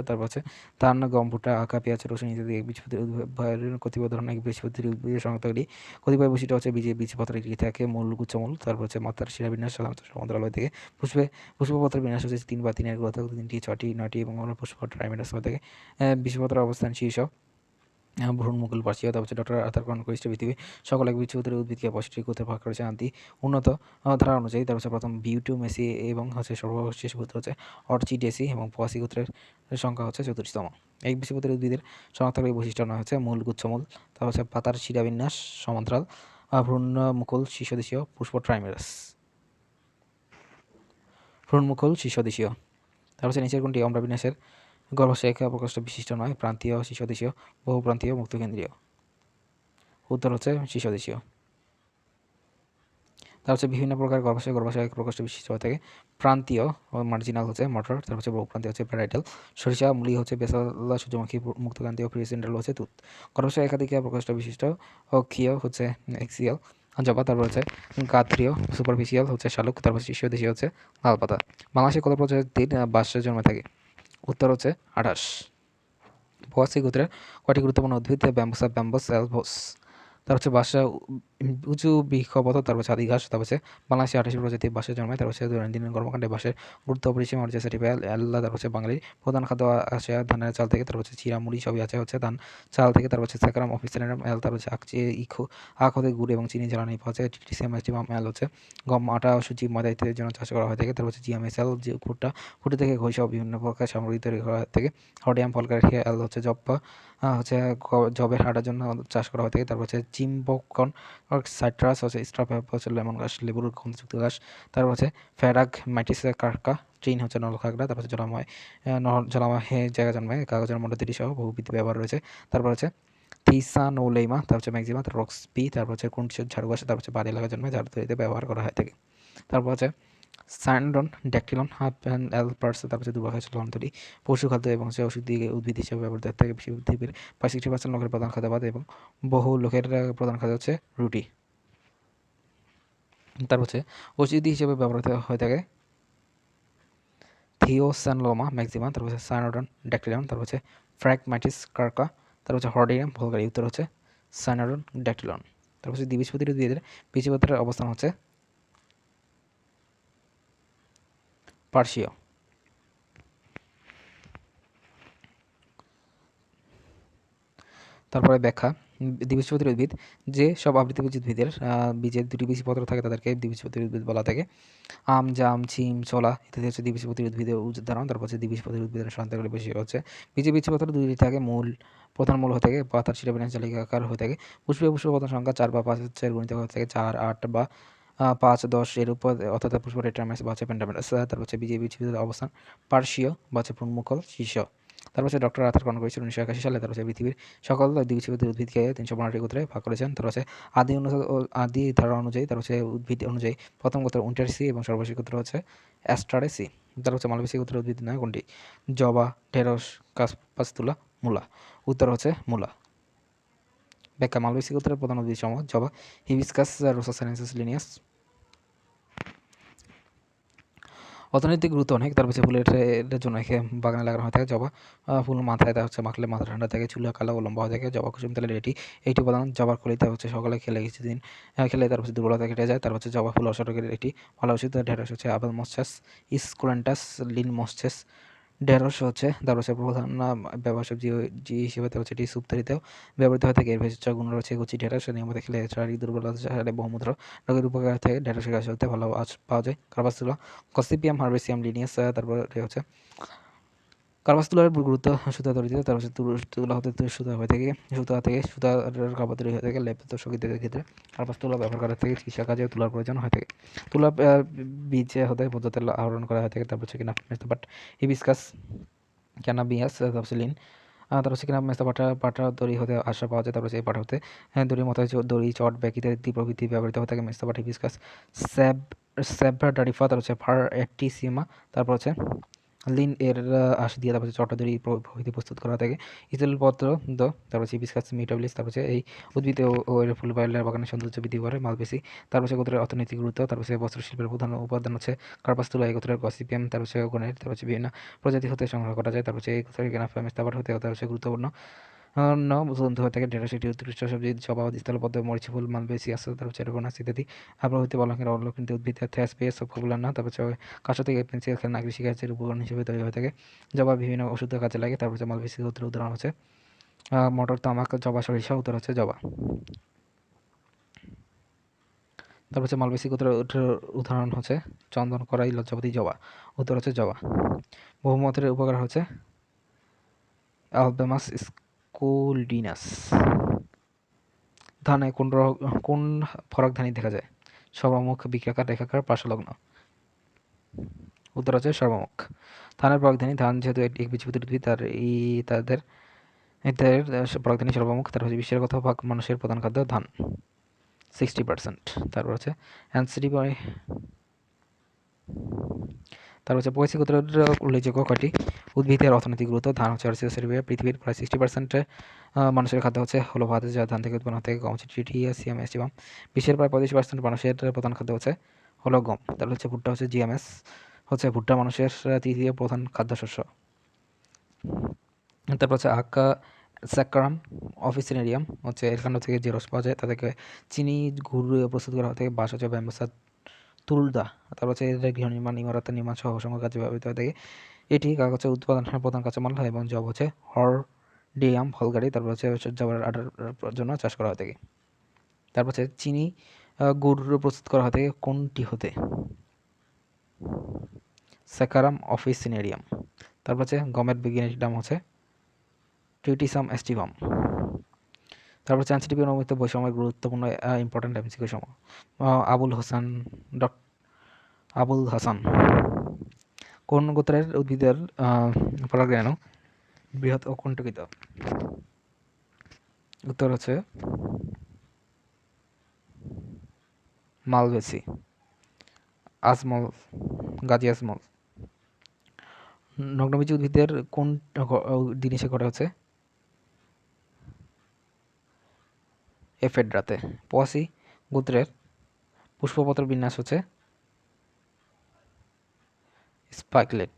তারপর হচ্ছে ধান, গম, ভুট্টা, আখ, পেঁয়াজ, রসুন ইত্যাদি বীজপত্রী উদ্ভিদ কতিপয় ধরনের বীজপত্রী উদ্ভিদের শনাক্তকারী কতিপয় বৈশিষ্ট্য হচ্ছে বীজপত্রে কি থাকে? মূল, গুচ্ছমূল, তারপর হচ্ছে মাত্রার শিরাবিন্যাস সাধারণত সমান্তরালভাবে থেকে পুষ্পপত্রের বিন্যাস হচ্ছে 3 বা 3-এর গ্রোথ 3টি, 6টি, 9টি এবং পুষ্পপত্র ট্রাইমেটাস হয়ে থাকে। বীজপত্রের অবস্থান শীর্ষ ভ্রূণমুকুল পার্শ্বীয়। তারপর হচ্ছে ডক্টর আর্থার কনর কোয়েস্ট পৃথিবীর সকল বীজপত্রী উদ্ভিদকে 5টি গোত্রে ভাগ করেছে আদি উন্নত ধারা অনুযায়ী। তারপর হচ্ছে প্রথম বিউটোমেসি এবং হচ্ছে সর্বশেষ গোত্র হচ্ছে অর্চিডেসি এবং পোয়াসি গোত্রের সংখ্যা হচ্ছে 34তম। এই বীজপত্রী উদ্ভিদের শনাক্তকারী বৈশিষ্ট্য নয় হচ্ছে মূল, গুচ্ছমূল, তারপর হচ্ছে পাতার শিরাবিন্যাস সমান্তরাল, ভ্রূণমুকুল শীর্ষদেশীয়, পুষ্প ট্রাইমেরাস। ভ্রূণমুকুল শীর্ষদেশীয়। তারপর হচ্ছে নিচের কোনটি অম্লবিন্যাসের গর্ভাশয় প্রকোষ্ঠ বিশিষ্ট নয়? প্রান্তীয়, শীর্ষদেশীয়, বহুপ্রান্তীয়, মুক্তকেন্দ্রীয়। উত্তর হচ্ছে শীর্ষদেশীয়। তার হচ্ছে বিভিন্ন প্রকার গর্ভাশয় প্রকোষ্ঠ বিশিষ্ট হয়ে থাকে। প্রান্তীয় মার্জিনাল হচ্ছে মটর, তারপর হচ্ছে বহুপ্রান্তীয় হচ্ছে প্যারাইটাল, সরিষা মূলী হচ্ছে বেসালা, সূর্যমুখী, মুক্তকান্তীয় প্রিসেন্ট্রাল হচ্ছে তুত। গর্ভাশয় একাধিক প্রকোষ্ঠ বিশিষ্ট ক্ষীয় হচ্ছে এক্সিয়াল জবা, তারপর হচ্ছে গাত্রীয় সুপারফিশিয়াল হচ্ছে শালুক, তারপর শীর্ষদেশীয় হচ্ছে লাল পাতা। বাংলাদেশে কত প্রজাতির বাঁশ জন্মে থাকে? উত্তর হচ্ছে 28। পোয়াসি গোত্রের কয়টি গুরুত্বপূর্ণ উদ্ভিদ? ব্যাম্বুসা, ব্যাম্বস, অ্যালবোস। তার হচ্ছে বাসা উঁচু বৃক্ষপত, তারপর হচ্ছে আদি ঘাস। তারপর হচ্ছে বাংলাদেশে 28 প্রজাতির বাঁশে জন্মায়। তারপর হচ্ছে দৈনন্দিন কর্মকাণ্ডে বাঁশের গুরুত্ব অপরিসীম। হচ্ছে সার্টিফাইড আল্লাহ। তারপর হচ্ছে বাঙালির প্রধান খাদ্য আসে ধানের চাল থেকে। তারপর হচ্ছে চিরা মুড়ি সবই আছে হচ্ছে ধান চাল থেকে। তারপর হচ্ছে স্যাকারাম অফিসেরাম এল, তারপর হচ্ছে আখ হতে গুড় এবং চিনি জ্বালানি পাওয়া যায়। টিসিএম এস্টিমাম এল হচ্ছে গম, আটা, সুজি, ময়দা ইত্যাদির জন্য চাষ করা হয়ে থাকে। তারপর হচ্ছে জিএমএসএল যে ভুট্টা থেকে ঘই সহ বিভিন্ন প্রকার সামগ্রী তৈরি করা থেকে। হডিয়াম ফলকারী এল হচ্ছে হচ্ছে জবের হাঁটার জন্য চাষ করা হয়ে থাকে। তারপর হচ্ছে জিম্বকন সাইট্রাস হচ্ছে স্ট্রবেরি হচ্ছে লেমন গাছ, লেবুর গন্ধযুক্ত গাছ। তারপর হচ্ছে ফেরাক মাইটিস কার্কা ট্রিন হচ্ছে নলখাগড়া। তারপর হচ্ছে জলাময় জায়গা জন্মায় কাগজের মন্ডাতিটি সহ বহুবিধ ব্যবহার রয়েছে। তারপর হচ্ছে থিসানোলেইমা, তারপর হচ্ছে ম্যাক্সিমা, তারপর রক্সপি, তারপর হচ্ছে কুন্টিস ঝাড়ু গাছ, তারপর হচ্ছে বাড়ি এলাকা জন্মায় ঝাড়ু তৈরিতে ব্যবহার করা হয় থাকে। তারপর হচ্ছে স্যান্ডন ড্যাকটিলন অ্যালপার্স, তারপর হচ্ছে দুর্বা হচ্ছে লন্ডরি পশু খাদ্য এবং হচ্ছে ওষুধি উদ্ভিদ হিসেবে ব্যবহৃত হয়ে থাকে। পৃথিবীর 65% লোকের প্রধান খাদ্য ভাত এবং বহু লোকের প্রধান খাদ্য হচ্ছে রুটি। তারপর হচ্ছে ওষুধি হিসেবে ব্যবহৃত হয়ে থাকে থিওস্যানলোমা ম্যাক্সিমা, তারপর হচ্ছে সাইনোডন ড্যাকটিলন, তারপর হচ্ছে ফ্র্যাগমাটিস কার্কা, তারপর হচ্ছে হর্ডিয়াম ভলগারি। উত্তর হচ্ছে সাইনোডন ড্যাকটিলন। তারপর হচ্ছে দ্বিবীজপত্রী উদ্ভিদের বীজপত্রের অবস্থান হচ্ছে পার্শ্বীয়। তারপরে ব্যাখ্যা। দ্বিবীজপত্রী উদ্ভিদ যে সব আবৃতবীজ উদ্ভিদের বীজের 2টি বীজপত্র থাকে তাদেরকে দ্বিবীজপত্রী উদ্ভিদ বলা থাকে। আম, জাম, ছিম, ছোলা ইত্যাদি হচ্ছে দ্বিবীজপত্রী উদ্ভিদের উদাহরণ। তারপর হচ্ছে দ্বিবীজপত্রী উদ্ভিদের শনাক্তকারী বৈশিষ্ট্য হচ্ছে বীজপত্র 2টি থাকে। প্রধান মূল হয়ে থাকে পাতার শিরাবিন্যাস জালিকাকার হয়ে থাকে। পুষ্পপত্র সংখ্যা 4 বা 5 হচ্ছে গুণিতক হয়ে থাকে 4, 8 বা 5, 10 এর উপর, অর্থাৎ পুষ্প টেট্রামেরাস বা হচ্ছে পেন্টামেরাস। তারপর হচ্ছে বীজপত্রের অবস্থান পার্শ্বীয় বা হচ্ছে ভ্রূণমুকুল শীর্ষ। তারপর হচ্ছে ডক্টর আর্থার কনর কোয়েস্ট 1981 সালে তারপর হচ্ছে পৃথিবীর সকল দ্বিবীজপত্রী উদ্ভিদকে 315টি গোত্রে ভাগ করেছেন। তারপর হচ্ছে আদি ধারা অনুযায়ী, তার হচ্ছে উদ্ভিদ অনুযায়ী প্রথম গোত্র উইন্টারসি এবং সর্বশেষ গোত্র হচ্ছে অ্যাস্ট্রাডেসি। তার হচ্ছে মালবেসি গোত্রের উদ্ভিদ নয় কোনটি? জবা, ঢেঁড়স, কাসপাসতুলা, মূলা। উত্তর হচ্ছে মূলা। ব্যাখ্যা। মালবেসি গোত্রের প্রধান উদ্ভিদ সমূহ জবা, হিবিস্কাস, রোসা সাইনেন্সিস লিনিয়াস। অর্থনৈতিক গুরুত্ব অনেক। তার হচ্ছে ফুলের জন্য একে বাগানে লাগানো হয়ে থাকে। জবা ফুল মাথায় তা হচ্ছে মাখলে মাথা ঠান্ডা থাকে, চুল কালো ও লম্বা হয়ে থাকে। জবা কুসুম তেলের একটি উপাদান। জবার খলিতে হচ্ছে সকালে খেলে কিছুদিন খেলে তার হচ্ছে দুর্বলতা কেটে যায়। তারপর হচ্ছে জবা ফুল অসরোগের একটি ভালো ওষুধ। ঢেঁড়স হচ্ছে আবেল মসছাস, স্কুলেন্টাস, লিন মসছেস। ঢেঁড়স হচ্ছে তার হচ্ছে প্রধান ব্যবহার সবজি হিসেবে তার হচ্ছে এটি স্যুপ তৈরিতেও ব্যবহৃত হয়ে থাকে। এর ভেষজ গুণ রয়েছে কচি ঢেঁড়স নিয়মিত খেলে শারীরিক দুর্বলতা সারে বহুমূত্র রোগের উপকার থেকে ঢেঁড়সের গাছ হতে ভালো পাওয়া যায়। কার্বাসতুলা, গসিপিয়াম হার্বেসিয়াম লিনিয়াস। তারপরে হচ্ছে কার্বাসতুলার গুরুত্ব সুতা তৈরিতে। তার হচ্ছে তুলা হতে সুতা হয়ে থাকে, সুতা থেকে সুতার কাপড় তৈরি হয়ে থাকে। লেপ সঙ্গীতের ক্ষেত্রে কার্বাসতুলা ব্যবহার করা থেকে চিকিৎসা কাজে তুলার প্রয়োজন হয়ে থাকে। তুলা বীজ হতে পদ্ম তেল আহরণ করা হয়ে থাকে। তারপর হচ্ছে কিনা বাট হিবিস্কাস, ক্যানাবিয়াস, তারপর লিন। তারপর হচ্ছে কিনা মেস্তা পাটা দড়ি হতে আশা পাওয়া যায়। তারপর হচ্ছে এই পাটা হতে দড়ির মতো দড়ি, চট, ব্যাগ ইত্যাদি প্রভৃতি ব্যবহৃত হয়ে থাকে। মেস্তা পাট, হিবিস্কাস, স্যাব্রাডারিফা, তারপর হচ্ছে ফার অ্যাক্টিসিমা। তারপর হচ্ছে লিন এর আঁশ দিয়ে তারপর চটা তৈরি প্রভৃতি প্রস্তুত করা থাকে। ইথিলপত্র তারপর হিবিস্কাস মিটাবিলিস, তারপর এই উদ্ভিদ ও এর ফুল বায়োলার বাগানের সৌন্দর্য বৃদ্ধি করে। মালবেসি, তারপর গোত্রের অর্থনৈতিক গুরুত্ব, তারপর বস্ত্রশিল্পের প্রধান উপাদান হচ্ছে কার্পাস তুলা। এই গোত্রের গসিপিয়াম, তারপর গণের, তারপর বিভিন্ন প্রজাতি হতে সংগ্রহ করা যায়। তারপর এই গোত্রের গেনাফামেস তারপর হতে গুরুত্বপূর্ণ বন্ধু হয়ে থাকে। ডেটাসিটি উৎকৃষ্ট সবজি জবা স্থলপদ্ম মরিচ ফুল মালবেসি আছে, তারপর চেরোগোনাস ইত্যাদি। আবার হইতে বলকের অবলক্ষিত উদ্ভিদ থ্যাসপিয়াস পপুলার না, তারপর কাঁচা থেকে পেন্সিল খেলনা কৃষিকাজের উপকরণ হিসেবে তৈরি হয়ে থাকে। জবা বিভিন্ন ওষুধের কাজে লাগে। তারপর মালবেসি গোত্রের উদাহরণ হচ্ছে মটর, তামাক, জবা, সরিষা। উত্তর হচ্ছে জবা। তারপর মালবেসি গোত্রের উদাহরণ হচ্ছে চন্দন, করাই, লজ্জাপতি, জবা। উত্তর হচ্ছে জবা। বহুমতের উপকার হচ্ছে অ্যালবামাস স্কুলডিনাস। ধানে কোন ফরকধানি দেখা যায়? সর্বমুখ, বৃক্কাকার, রেখাকার, পার্শ্বলগ্ন। উত্তর হচ্ছে সর্বমুখ। ধানের ফরকধানি, ধান যেহেতু একবীজপত্রী উদ্ভিদ তাদের এদের ফরকধানি সর্বমুখ। তার হচ্ছে 20% মানুষের প্রধান খাদ্য ধান, 60%। তারপর হচ্ছে অ্যান্সিডিবাই। তার হচ্ছে পয়সি গোত্রের উল্লেখযোগ্য কয়টি উদ্ভিদের অর্থনৈতিক গুরুত্ব? ধান হচ্ছে পৃথিবীর প্রায় 60% মানুষের খাদ্য হলো ভাত, যা ধান থেকে উৎপন্ন থেকে গম হচ্ছে ট্রিটিয়াসিয়াম এস্টিভাম। বিশ্বের প্রায় 35% মানুষের প্রধান খাদ্য হলো গম। তারপর হচ্ছে ভুট্টা হচ্ছে জিএমএস, ভুট্টা মানুষের তৃতীয় প্রধান খাদ্যশস্য। তারপর হচ্ছে আখা স্যাকারাম অফিসিনেরিয়াম এর কাণ্ড থেকে যে রস পাওয়া যায় তা থেকে চিনি গুড় প্রস্তুত করা থেকে। বাঁশ হচ্ছে ব্যাম্বুসা তুলদা। তারপর হচ্ছে এদের গৃহ নির্মাণ, ইমারত নির্মাণ সহ অসংখ্য কাজে ব্যবহৃত হয়ে থাকে। এটি কাগজের উৎপাদনের প্রধান কাঁচামাল এবং জব হচ্ছে হর্ডিয়াম ভলগারি। তারপর হচ্ছে জবের আটার জন্য চাষ করা হয়ে থাকে। তারপর হচ্ছে চিনি গুড় প্রস্তুত করা হয়ে থাকে কোনটি হতে? স্যাকারাম অফিসিনেরিয়াম। তারপর হচ্ছে গমের বৈজ্ঞানিক নাম হচ্ছে ট্রিটিসাম এস্টিভাম। তারপর হচ্ছে এনসিটিভি অনুমোদিত বৈষম্যের গুরুত্বপূর্ণ ইম্পর্টেন্ট এমসিকিউ সমূহ। আবুল হাসান কোন গোত্রের উদ্ভিদের পরাগরেণু বৃহৎ ও কুণ্ঠিত? উত্তর হচ্ছে মালবেসি, আজমল, গাজী আজমল। নগ্নবীজী উদ্ভিদের কোন জিনিসে ঘটে হচ্ছে? এফেড্রাতে। পোয়াসি গোত্রের পুষ্পপত্র বিন্যাস হচ্ছে স্পাইকলেট।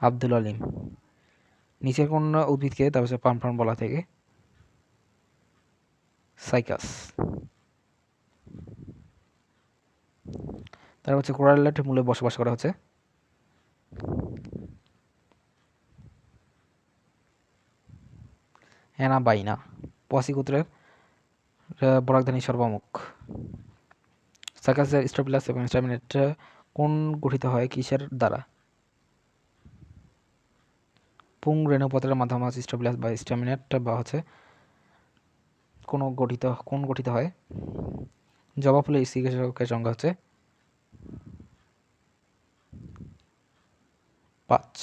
আব্দুল আলিম নিচের কোন উদ্ভিদকে তারপর পাম ফার্ম বলা থেকে? সাইকাস। তারপর হচ্ছে কোরালেট মূলে বসবাস করা হচ্ছে অ্যানাবাইনা। পোয়াসি গোত্রের পরাগধানী সর্বমুখ। সাইকাসের স্ট্রোপিলাস এবং স্ট্যামিনেট কোন গঠিত হয় কিসের দ্বারা? পুং রেণুপত্রের মাধ্যমে স্ট্রোপিলাস বা স্ট্যামিনেট বা হচ্ছে কোন গঠিত হয়? জবা ফুলের স্ত্রীকের সংখ্যা হচ্ছে 5।